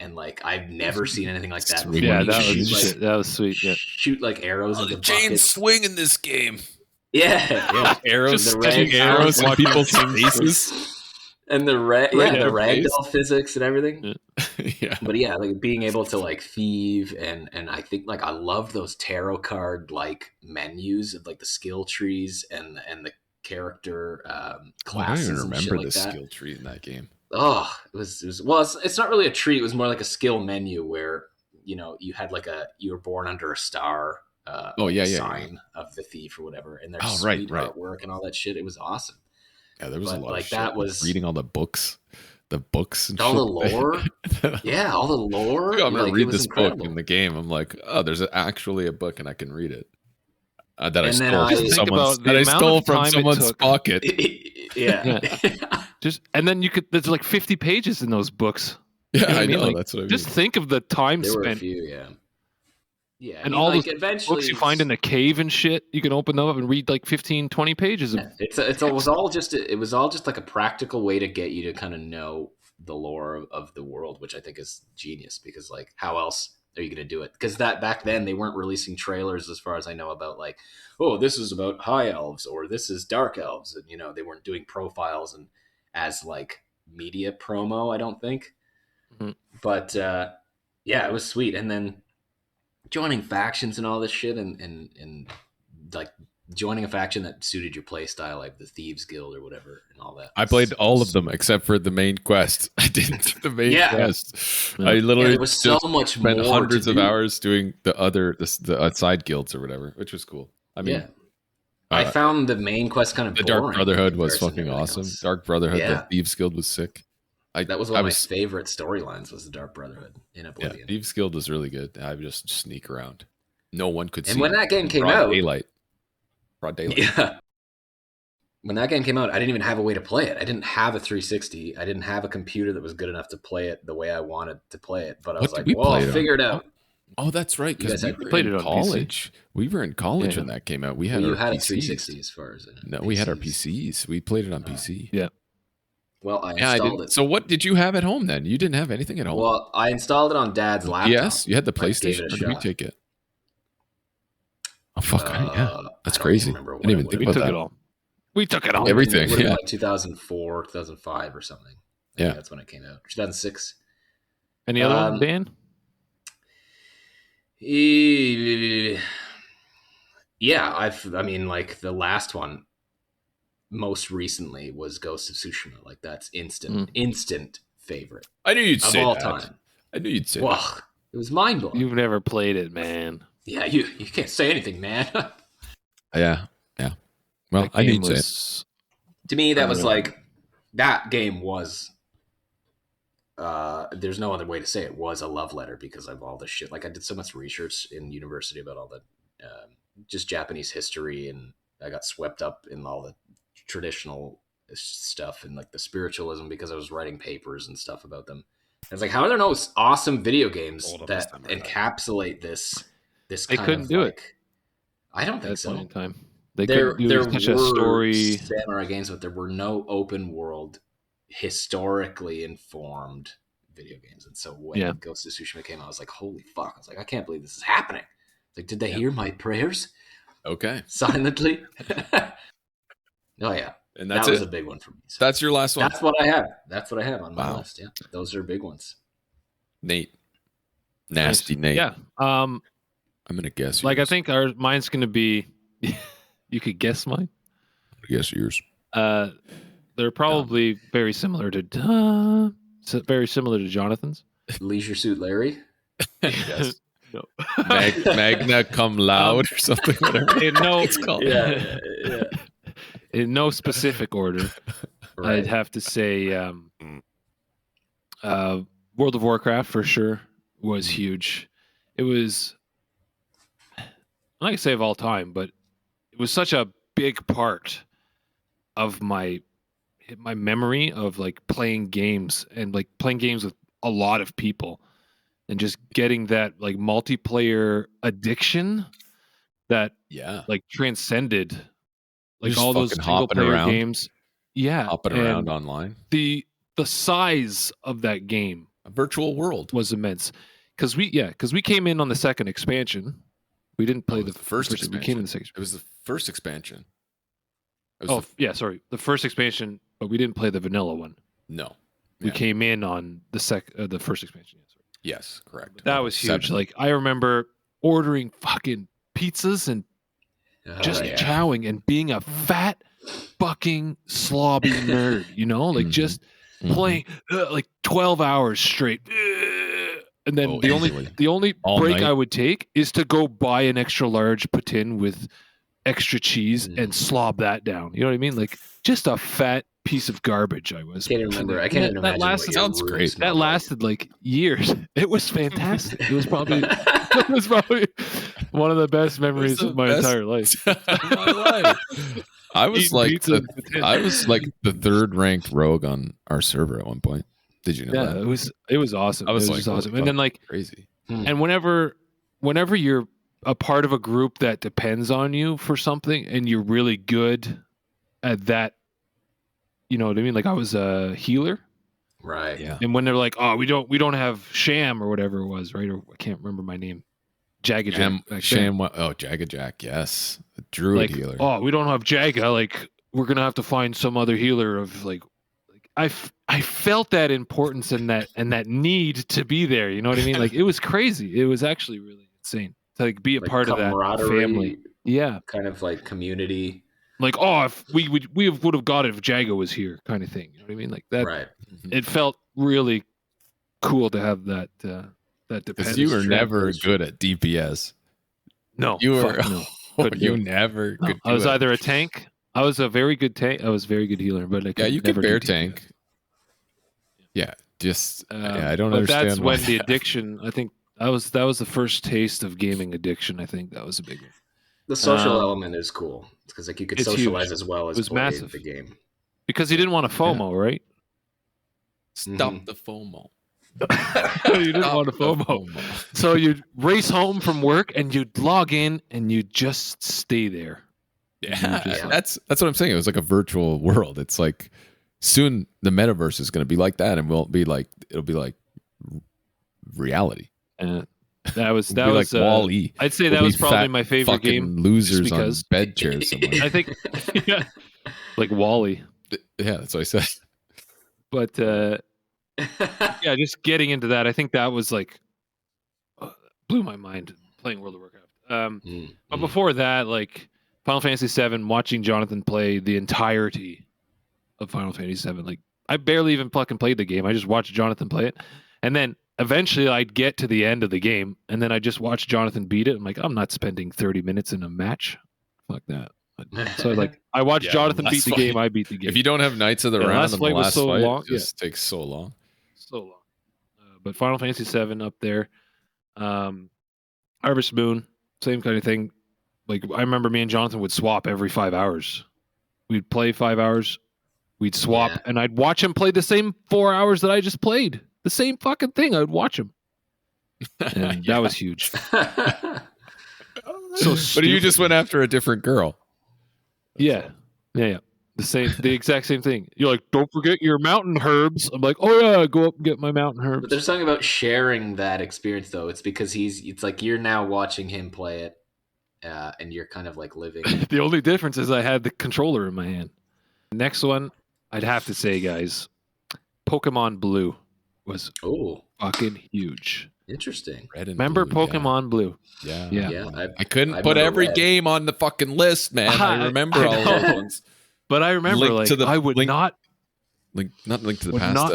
and like I've never seen anything like that before. Yeah, that was sweet. Yeah. Shoot like arrows. The chains swing in this game. Yeah. Arrows, arrows in people's faces. And the ragdoll physics and everything. Yeah. But yeah, like being able to like thieve and I think like I love those tarot card like menus of like the skill trees and the character classes. I don't even remember the skill tree in that game. Oh, it was well, it's not really a tree. It was more like a skill menu where you had like you were born under a star. Sign of the thief or whatever, and there's sweet artwork and all that shit. It was awesome. Yeah, there was a lot like of shit. That was reading all the books. the books and all shit. the lore. Yeah, all the lore. I'm gonna like, read it was this incredible. book in the game. I'm like, oh, there's actually a book and I can read it. That And I then stole I- from Just think someone's. about the That I amount stole of from time it someone's took. pocket. Yeah. And then there's like 50 pages in those books. Yeah, You know what I know. Like, That's what I mean. just think of the time There were a spent few, yeah. Yeah, I and mean, all like, those eventually books you find in a cave and shit. You can open them up and read like 15, 20 pages of it was all just like a practical way to get you to kind of know the lore of the world, which I think is genius, because like, how else are you going to do it? Because that back then they weren't releasing trailers, as far as I know, about like, oh, this is about high elves or this is dark elves, and they weren't doing profiles and as like media promo, I don't think. Mm-hmm. But yeah, it was sweet. And then joining factions and all this shit, and like joining a faction that suited your play style, like the Thieves Guild or whatever, and all that. I played all of them except for the main quest. I didn't do the main quest. Yeah. I literally there was so much spent more hundreds to of do. hours doing the side guilds or whatever, which was cool. I mean, I found the main quest kind of the boring. Dark Brotherhood was fucking awesome. Else. Dark Brotherhood, Yeah. the Thieves Guild was sick. That was one of my favorite storylines, was the Dark Brotherhood in Oblivion. Yeah, Thieves Guild was really good. I would just sneak around. No one could see. And when that game came broad out, daylight. Yeah. When that game came out, I didn't even have a way to play it. I didn't have a 360. I didn't have a computer that was good enough to play it the way I wanted to play it. But I was like, well, I'll figure it out. Oh, that's right. Because we played it on college. PC. We were in college when that came out. We had you our had PCs. a 360 as far as No, we had our PCs. We played it on PC. Yeah. Well, I installed it. So what did you have at home then? You didn't have anything at home. Well, I installed it on Dad's laptop. Yes, you had the PlayStation. Or did we take it? Oh fuck! Yeah, that's crazy. I didn't even think about that. We took it all. Everything. It would have been like 2004, 2005 or something. I think that's when it came out. 2006. Any other one, Dan? Yeah, I mean, like the last one most recently was Ghost of Tsushima. Like, that's instant favorite. I knew you'd say all that. Time. I knew you'd say that. Well, it was mind blowing. You've never played it, man. Yeah, you can't say anything, man. Yeah. Well, I knew you'd say it. To me, that was like, that game was, there's no other way to say it, was a love letter because of all this shit. Like, I did so much research in university about all the just Japanese history, and I got swept up in all the traditional stuff and like the spiritualism because I was writing papers and stuff about them. And it's like, how are there no awesome video games that encapsulate this they kind couldn't of do like, it. I don't think At so. Point in time. They there couldn't do such a story. samurai games, but there were no open world, historically informed video games. And so when Ghost of Tsushima came out, I was like, holy fuck. I was like, I can't believe this is happening. Like, did they hear my prayers? Okay. Silently? Oh, yeah. And that was a big one for me. So that's your last one? That's what I have. That's what I have on my list. Yeah. Those are big ones. Nate. Nasty Nate. Yeah. I'm going to guess yours. Like, I think mine's going to be... You could guess mine? Guess yours. They're probably very similar to Jonathan's. Leisure Suit Larry? Yes. No. Magna Cum Laude or something, whatever it's called. Yeah. In no specific order, right. I'd have to say World of Warcraft for sure was huge. It was, I'm not gonna say of all time, but it was such a big part of my memory of like playing games and like playing games with a lot of people and just getting that like multiplayer addiction that like transcended like all those single player games. Yeah. Hopping around online. The size of that game, a virtual world, was immense. Because we came in on the second expansion. We didn't play the first expansion. We came in the second. It was the first expansion. Sorry, the first expansion, but we didn't play the vanilla one. No, we came in on the first expansion. Yes, correct. That was huge. 7. Like, I remember ordering fucking pizzas and just chowing and being a fat fucking slobby nerd, you know, like just playing like 12 hours straight. And then the only break I would take is to go buy an extra large poutine with extra cheese and slob that down. You know what I mean? Like, just a fat piece of garbage I was. I can't even imagine what your sounds great. That lasted like years. It was fantastic. It was probably one of the best memories of my entire life. I was like the third ranked rogue on our server at one point. Did you know that? It was awesome. I was just awesome. And then like crazy. And whenever you're a part of a group that depends on you for something and you're really good at that, you know what I mean? Like I was a healer. Right. Yeah. And when they're like, "Oh, we don't have Sham or whatever it was, right?" Or I can't remember my name. Jagged Sham. Jagged Jack. Yes, a druid healer. Oh, we don't have Jaga. Like we're gonna have to find some other healer of like I felt that importance and that need to be there. You know what I mean? Like it was crazy. It was actually really insane to like be a part of that family. Yeah, kind of like community. Like if we would have got it if Jaga was here, kind of thing. You know what I mean? Like that. Right. It felt really cool to have that. That because you were never good at DPS. No, you were. No, you never. No, I was either a tank. I was a very good tank. I was a very good healer, but you could bear tank. Yeah, just I don't understand. That's when the addiction. I think that was the first taste of gaming addiction. I think that was a big one. The social element is cool because like you could socialize as well as play massive. The game. Because you didn't want to FOMO, right? Stop the FOMO. You didn't want to FOMO. So you'd race home from work and you'd log in and you'd just stay there. Yeah, that's what I'm saying. It was like a virtual world. It's like soon the metaverse is going to be like that, and it'll be like reality. That was like Wall-E. I'd say that was probably my favorite game. Losers on bed chairs somewhere. I think, like Wall-E. Yeah, that's what I said. But yeah, just getting into that, I think that was like blew my mind playing World of Warcraft. But before that, like Final Fantasy VII, watching Jonathan play the entirety of Final Fantasy VII, like I barely even fucking played the game. I just watched Jonathan play it, and then eventually I'd get to the end of the game, and then I just watch Jonathan beat it. I'm like, I'm not spending 30 minutes in a match. Fuck that. So like I watched Jonathan beat the game. I beat the game. If you don't have Knights of the Round, the last fight long, it just takes so long. So long. But Final Fantasy VII up there. Harvest Moon, same kind of thing. Like I remember me and Jonathan would swap every 5 hours. We'd play 5 hours, we'd swap, and I'd watch him play the same 4 hours that I just played. The same fucking thing. I would watch him. And that was huge. But you just went after a different girl. Yeah. The exact same thing. You're like, don't forget your mountain herbs. I'm like, oh yeah, go up and get my mountain herbs. But there's something about sharing that experience though. It's because it's like you're now watching him play it, and you're kind of like living. The only difference is I had the controller in my hand. Next one, I'd have to say, guys, Pokemon Blue was fucking huge. Interesting. Remember Blue, Pokemon Blue? Yeah. I couldn't put every game on the fucking list, man. I remember all those ones. But I remember, I would not Link to the Past.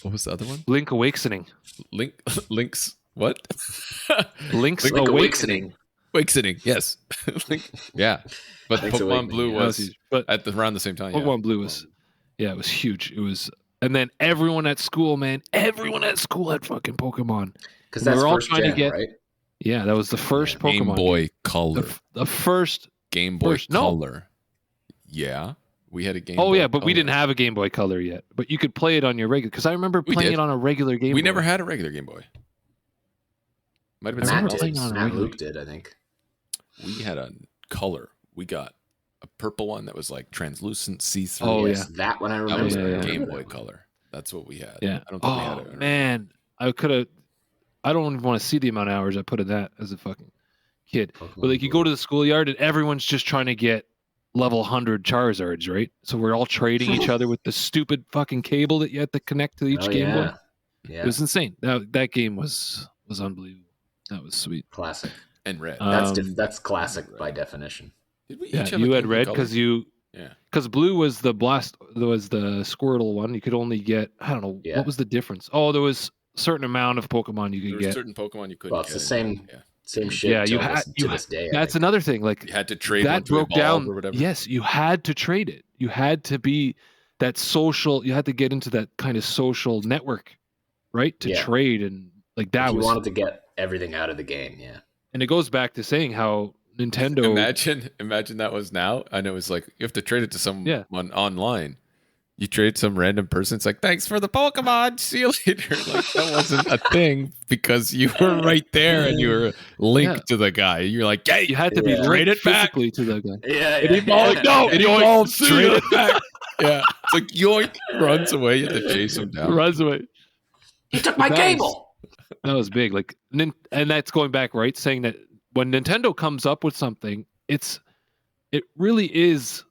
What was the other one? Link Awakening. Link's what? Link's Awakening. Awakening, yes. Yeah, but Link's Pokemon Awakening, Blue yeah. was around the same time. Pokemon Blue was, it was huge. It was, and then everyone at school, man, had fucking Pokemon. Because that's all trying to get right. Yeah, that was the first Pokemon Game Boy Color. The first Game Boy Color. Yeah, we had a Game Boy but Color. we didn't have a Game Boy Color yet. But you could play it on your regular. Because I remember playing it on a regular Game Boy. We never had a regular Game Boy. Might have been Matt Luke did, I think. We had a color. We got a purple one that was like translucent, see-through. Oh, yes, that one I remember. That was Game Boy Color. That's what we had. Yeah. I don't think we had it. Man. I don't even want to see the amount of hours I put in that as a fucking kid. Pokemon but like you go to the schoolyard and everyone's just trying to get level 100 Charizards, right? So we're all trading each other with the stupid fucking cable that you had to connect to each Game Boy. Yeah. It was insane. That game was unbelievable. That was sweet. Classic. And red. That's classic by definition. Did we each have you had red because because blue was the Squirtle one. You could only get, I don't know, what was the difference? Oh, there was a certain amount of Pokemon you could get. Certain Pokemon you couldn't get. It's the same shit. Yeah, you had to this day. That's another thing. Like you had to trade that one to broke down or whatever. Yes, you had to trade it. You had to be that social. You had to get into that kind of social network, right, to trade and like that. If you wanted to get everything out of the game, And it goes back to saying how Nintendo. Imagine that was now, and it was like you have to trade it to someone online. You trade some random person. It's like, thanks for the Pokemon. See you later. Like that wasn't a thing because you were right there and you were linked to the guy. You're like, hey, you had to be traded physically to the guy. Yeah, It evolved. No, it evolved. Trade it back. Yeah, it's like yoink, runs away. You have to chase him down. Runs away. He took my cable. That was big. Like, and that's going back, right? Saying that when Nintendo comes up with something, it really is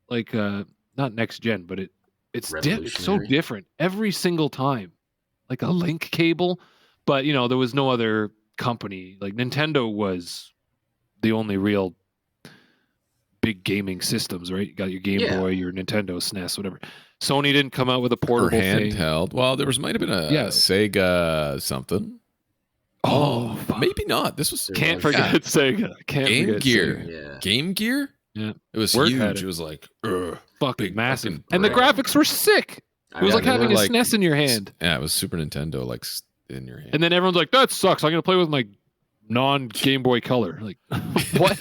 like not next gen, but it's so different every single time. Like a link cable, but there was no other company. Like Nintendo was the only real big gaming systems, right? You got your Game Boy, your Nintendo SNES, whatever. Sony didn't come out with a portable handheld thing. Well, there might have been a Sega something. Oh, maybe not. This was can't forget Sega. Game Gear. Game Gear. Yeah, it was huge. It was like fucking massive, and the graphics were sick. It was like having a SNES in your hand. Yeah, it was Super Nintendo like in your hand. And then everyone's like, "That sucks. I'm gonna play with my non-Game Boy Color." Like, what?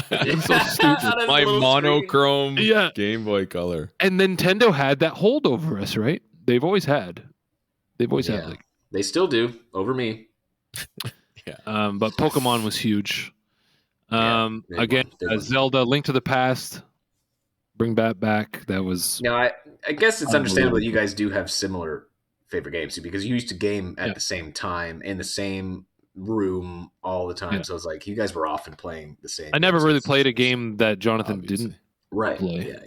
It's so stupid. My monochrome Game Boy Color. And Nintendo had that hold over us, right? They've always had. Like they still do over me. But Pokemon was huge. Again, Zelda, Link to the Past, bring that back. That was. Now, I guess it's understandable that you guys do have similar favorite games because you used to game at the same time in the same room all the time. So it's like you guys were often playing the same. I never really played a game that Jonathan didn't play.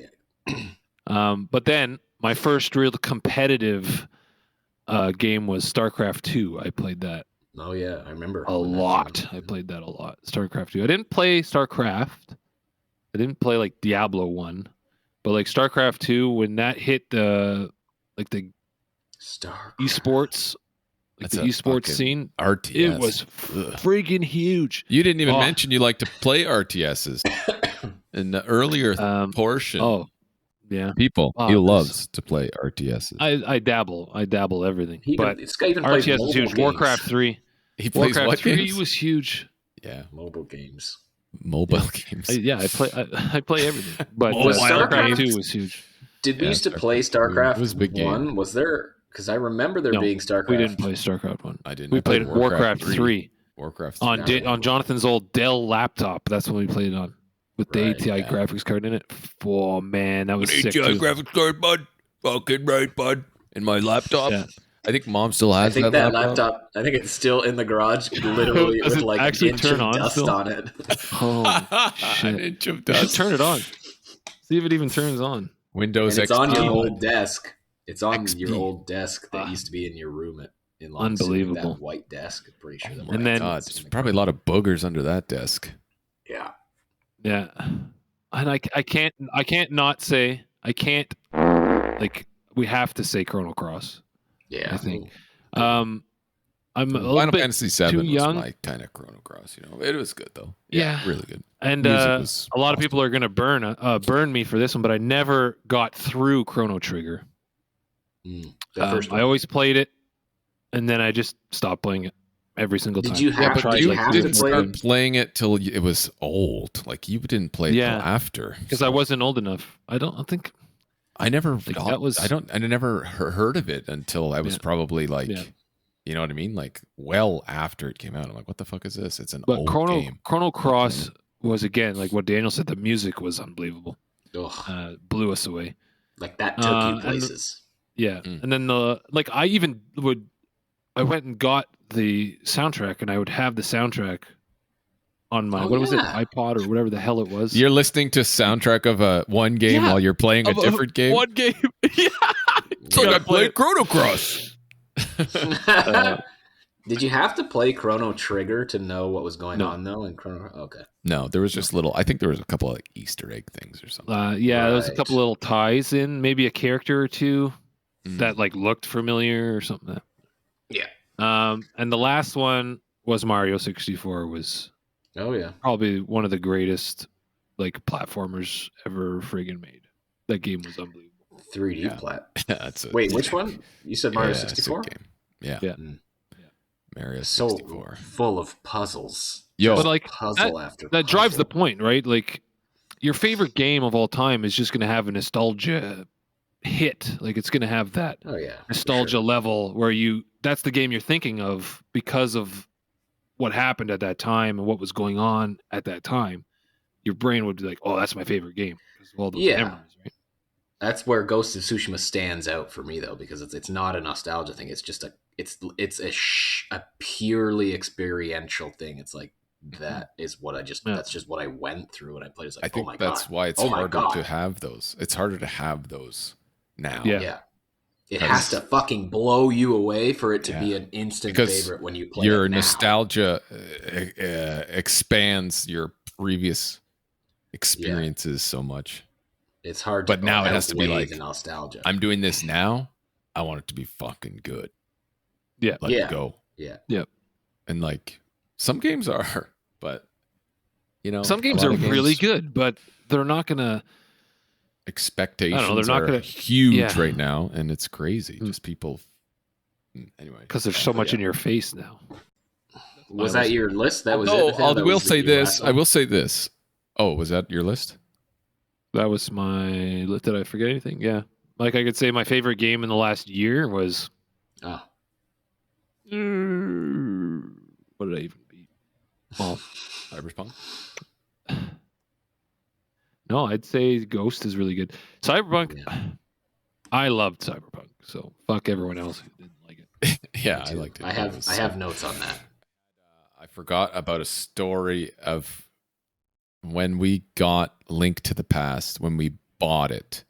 Yeah. But then my first real competitive game was StarCraft 2. I played that. Oh yeah, I remember a lot. I played that a lot. StarCraft 2. I didn't play StarCraft. I didn't play like Diablo 1, but like StarCraft 2 when that hit the esports, like the esports scene, RTS. It was freaking huge. You didn't even mention you like to play RTSs in the earlier portion. Oh, yeah. He loves to play RTSs. I dabble everything. But RTS is huge. Warcraft 3. He plays Warcraft what 3 games? was huge. Yeah, mobile games. I play everything. But StarCraft 2 was huge. Did we used to play StarCraft 1? Was there? Because I remember there being StarCraft. We didn't play StarCraft 1. I didn't. We played Warcraft 3. Warcraft 3. On Jonathan's old Dell laptop. That's when we played it on. With the ATI graphics card in it. Oh, man, that was sick. ATI graphics card, bud. Fucking right, bud. In my laptop. Yeah. I think Mom still has that laptop. I think it's still in the garage, literally with like an inch of dust on it. Oh, shit. An inch of dust. Just turn it on. See if it even turns on. Windows XP. It's on your old desk. It's on XP. Your old desk that used to be in your room in Long Unbelievable. City, that white desk. I'm pretty sure. And then there's probably a lot of boogers under that desk. Yeah. Yeah. And I can't not say, like, we have to say Chrono Cross. Yeah. I think. I'm a little Final bit Fantasy VII too was young. my kind of Chrono Cross, It was good, though. Yeah. Really good. And a lot of people are going to burn me for this one, but I never got through Chrono Trigger. I always played it, and then I just stopped playing it every single time. Did you have to start playing it till it was old? Like you didn't play it till after, because I wasn't old enough. I think I never. I never heard of it until I was probably like, you know what I mean, like well after it came out. I'm like, what the fuck is this? It's an old game. Chrono Cross was again like what Daniel said. The music was unbelievable. Blew us away. Like that took you places. And then I went and got the soundtrack, and I would have the soundtrack on my iPod or whatever the hell it was. You're listening to soundtrack of one game while you're playing a different game. One game, It's like I played Chrono Cross. Did you have to play Chrono Trigger to know what was going on though? In Chrono, okay. No, there was just I think there was a couple of like Easter egg things or something. There was a couple little ties in, maybe a character or two that like looked familiar or something. Yeah. And the last one was Mario 64. Was probably one of the greatest like platformers ever friggin' made. That game was unbelievable. 3D plat. Wait, which one? You said Mario 64? Game. Yeah. Mario 64. So full of puzzles. But like puzzle after that puzzle. drives the point, right? Like your favorite game of all time is just going to have a nostalgia hit. Like it's going to have that nostalgia level where that's the game you're thinking of because of what happened at that time and what was going on at that time. Your brain would be like, "Oh, that's my favorite game," because of all those memories, right? That's where Ghost of Tsushima stands out for me, though, because it's not a nostalgia thing. It's just a purely experiential thing. It's like that is what that's just what I went through when I played. It's like, I think that's why it's harder to have those. It's harder to have those now. Yeah. It has to fucking blow you away for it to be an instant favorite when you play your it now. Nostalgia expands your previous experiences so much. It's hard to but now it has to be like the nostalgia. I'm doing this now. I want it to be fucking good. Yeah. Let's go. Yeah. Yep. And like some games are, but some games are really good, but they're not gonna expectations are huge right now, and it's crazy. Just people anyway. Because there's so much in your face now. Was that your list? That was I will say this. Oh, was that your list? That was my list. Did I forget anything? Yeah. Like I could say my favorite game in the last year was what did I even beat? Oh, Cyberpunk? No, I'd say Ghost is really good. Cyberpunk, I loved Cyberpunk, so fuck everyone else who didn't like it. Yeah, I liked it. I have notes on that. I forgot about a story of when we got Link to the Past, when we bought it.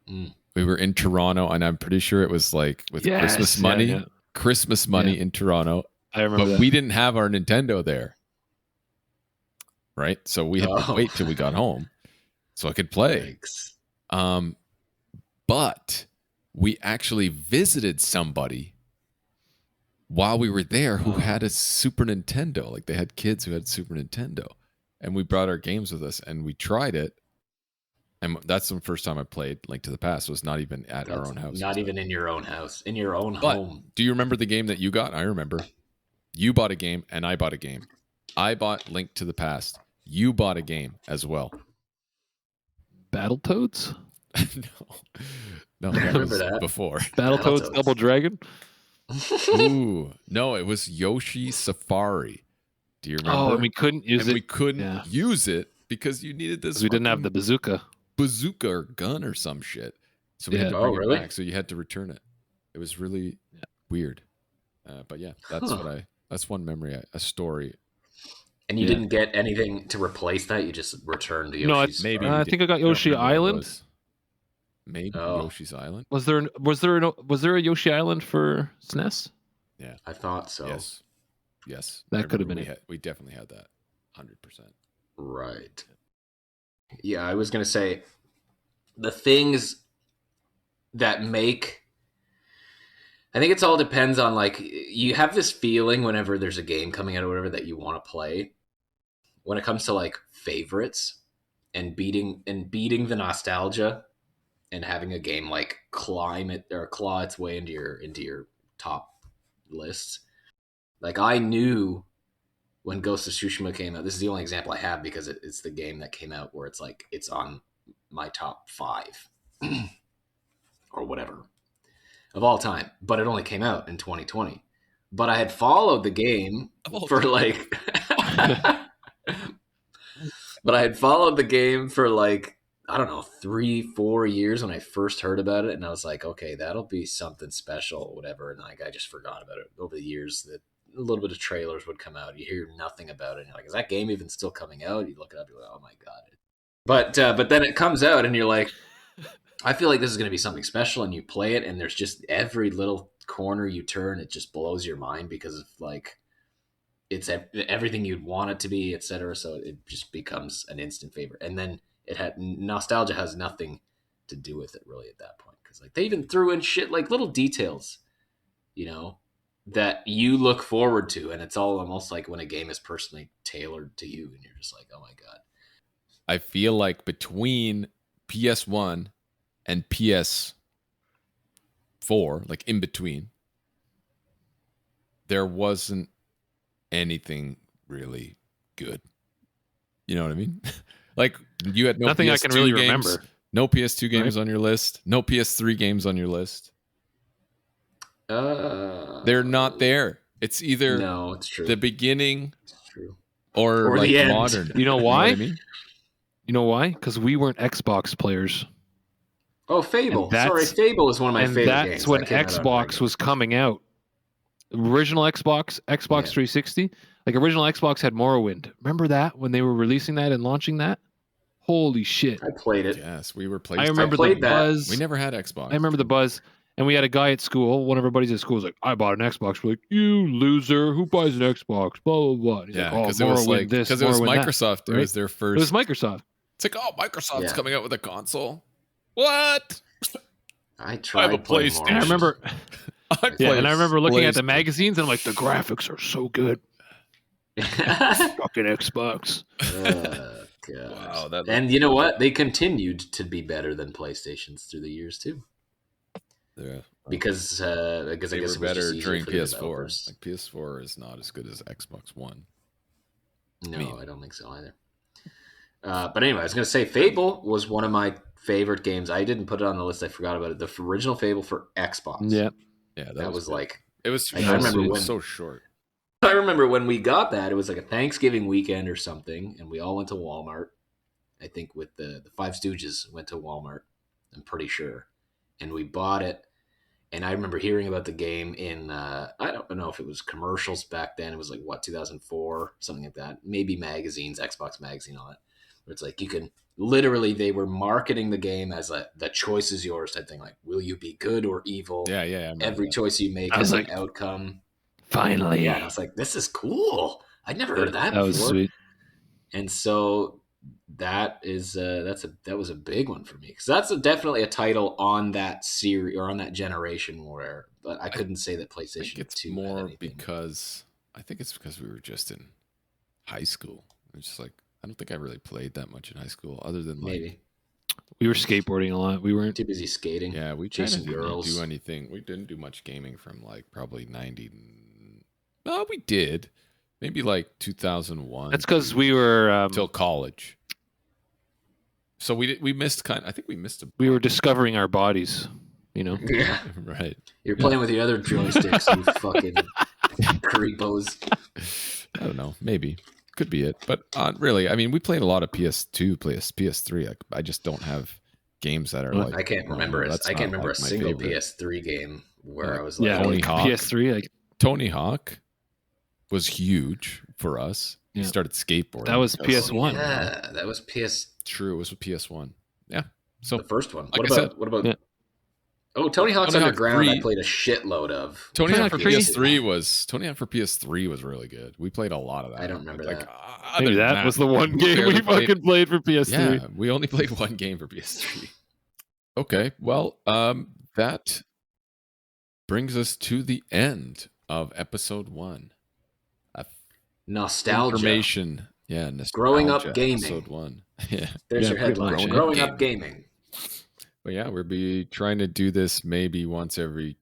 We were in Toronto, and I'm pretty sure it was like with Christmas money. Christmas money in Toronto. I remember but we didn't have our Nintendo there. Right? So we had to wait till we got home so I could play. But we actually visited somebody while we were there who had a Super Nintendo. Like they had kids who had Super Nintendo. And we brought our games with us and we tried it. And that's the first time I played Link to the Past. It was not even at our own house. Not even in your own house, in your own home. Do you remember the game that you got? I remember. You bought a game and I bought a game. I bought Link to the Past. You bought a game as well. Battletoads? No, I remember that before. Battletoads Double Dragon? Ooh, no, it was Yoshi Safari. Do you remember? Oh, and we couldn't use it. We couldn't use it because you needed this. We didn't have the bazooka or gun or some shit. So we had to bring it back. So you had to return it. It was really weird. But yeah, that's one memory, a story. And you didn't get anything to replace that? You just returned to Yoshi's? No, maybe. I think I got Yoshi Island. Maybe Yoshi's Island. Was there a Yoshi Island for SNES? Yeah, I thought so. Yes, that could have been it. We definitely had that, 100%. Right. Yeah, I was gonna say the things that make. I think it's all depends on like you have this feeling whenever there's a game coming out or whatever that you want to play. When it comes to like favorites and beating the nostalgia and having a game like climb it or claw its way into your top lists. Like I knew when Ghost of Tsushima came out, this is the only example I have because it's the game that came out where it's like it's on my top 5 or whatever of all time, but it only came out in 2020. But I had followed the game for like but I had followed the game for like, I don't know, 3-4 years when I first heard about it. And I was like, okay, that'll be something special, whatever. And like, I just forgot about it over the years that a little bit of trailers would come out. You hear nothing about it. And you're like, is that game even still coming out? You look it up, you're like, oh my God. But then it comes out and you're like, I feel like this is going to be something special. And you play it and there's just every little corner you turn, it just blows your mind because of like, it's everything you'd want it to be, etc. So it just becomes an instant favorite. And then nostalgia has nothing to do with it really at that point. Cause like they even threw in shit like little details, that you look forward to. And it's all almost like when a game is personally tailored to you and you're just like, oh my God. I feel like between PS1 and PS4, like in between, there wasn't anything really good. You know what I mean? Like you had no nothing PS2 I can really games, remember. no PS2 games on your list, no PS3 games on your list. They're not there. It's either it's true. the beginning It's true. or like the end. modern. You know why? You know what I mean? You know why? Because we weren't Xbox players. Oh, Fable. Sorry, Fable is one of my favorite games. That's when Xbox was coming out. Original Xbox 360. Like original Xbox had Morrowind. Remember that when they were releasing that and launching that? Holy shit! I played it. Yes, we were playing. I remember the buzz. We never had Xbox. I remember the buzz. And we had a guy at school. One of our buddies at school was like, "I bought an Xbox." We're like, "You loser! Who buys an Xbox?" Blah blah blah. He's Yeah, like, because it was like this, because it was Morrowind Microsoft. that, It was their first. It was Microsoft. It's like, oh, Microsoft's coming out with a console. What? I tried. I have a PlayStation. And I remember. and I remember looking at the PlayStation. magazines and I'm like, the graphics are so good. Fucking Xbox. Wow, and you know what? They continued to be better than PlayStations through the years too. Yeah, because I guess they it was were better just during for PS4. Like PS4 is not as good as Xbox One. No, I don't think so either. But anyway, I was going to say Fable was one of my favorite games. I didn't put it on the list. I forgot about it. The original Fable for Xbox. Yeah, that was like it was. I remember when so short. I remember when we got that. It was like a Thanksgiving weekend or something, and we all went to Walmart. I think with the Five Stooges went to Walmart. I'm pretty sure, and we bought it. And I remember hearing about the game in, I don't know if it was commercials back then. It was like, 2004, something like that. Maybe magazines, Xbox magazine, all that. Where it's like, you can literally, they were marketing the game as the choice is yours type thing. Like, will you be good or evil? Yeah. Every choice you make has an outcome. Finally. Yeah. I was like, this is cool. I'd never heard of that before. That was sweet. And so that was a big one for me because that's definitely a title on that series or on that generation where, but I couldn't say that PlayStation 2 more had anything. because I think it's because we were just in high school. It's just like I don't think I really played that much in high school other than maybe we were skateboarding a lot. We weren't too busy skating. Yeah, we chasing didn't girls. Do anything. We didn't do much gaming from like probably 90. No, we did. Maybe like 2001. That's because we were till college. So we missed I think we missed we were discovering our bodies, you know. Yeah, right. You're playing with the other joysticks, you fucking creepos. I don't know. Maybe could be it, but really, I mean, we played a lot of PS2, PS3. Like, I just don't have games that are like. I can't remember it. I can't remember a single PS3 game where I was like, Tony Hawk. PS3, like Tony Hawk was huge for us. We started skateboarding. That was PS1. Yeah, that was PS. True, it was with PS1. Yeah, so the first one. Like what about? Yeah. Oh, Tony Hawk's Underground. I played a shitload of. Tony Hawk for PS3 was really good. We played a lot of that. I don't remember that. Maybe that was the one game we fucking played for PS3. Yeah, we only played one game for PS3. Okay, well, that brings us to the end of episode 1. Nostalgia. Information. Yeah, nostalgia. Growing up gaming. Episode 1. Yeah. There's your headline. Growing up gaming. But yeah, we'll be trying to do this maybe once every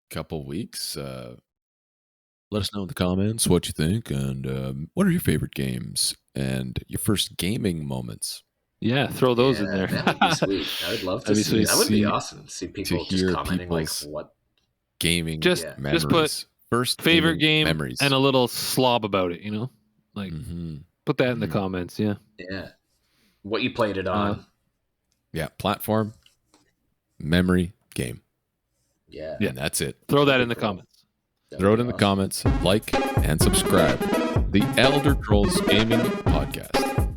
couple weeks. Let us know in the comments what you think and what are your favorite games and your first gaming moments. Yeah, throw those in there. That would be sweet. I would love to see. That would be awesome to see people just commenting like what gaming memories. Just put first favorite game memories and a little slob about it, you know? Like put that in the comments, yeah. Yeah. What you played it on. Yeah, platform, memory, game. Yeah. And that's it. Throw that in the comments. Throw it in the comments, like and subscribe. The Elder Trolls Gaming Podcast.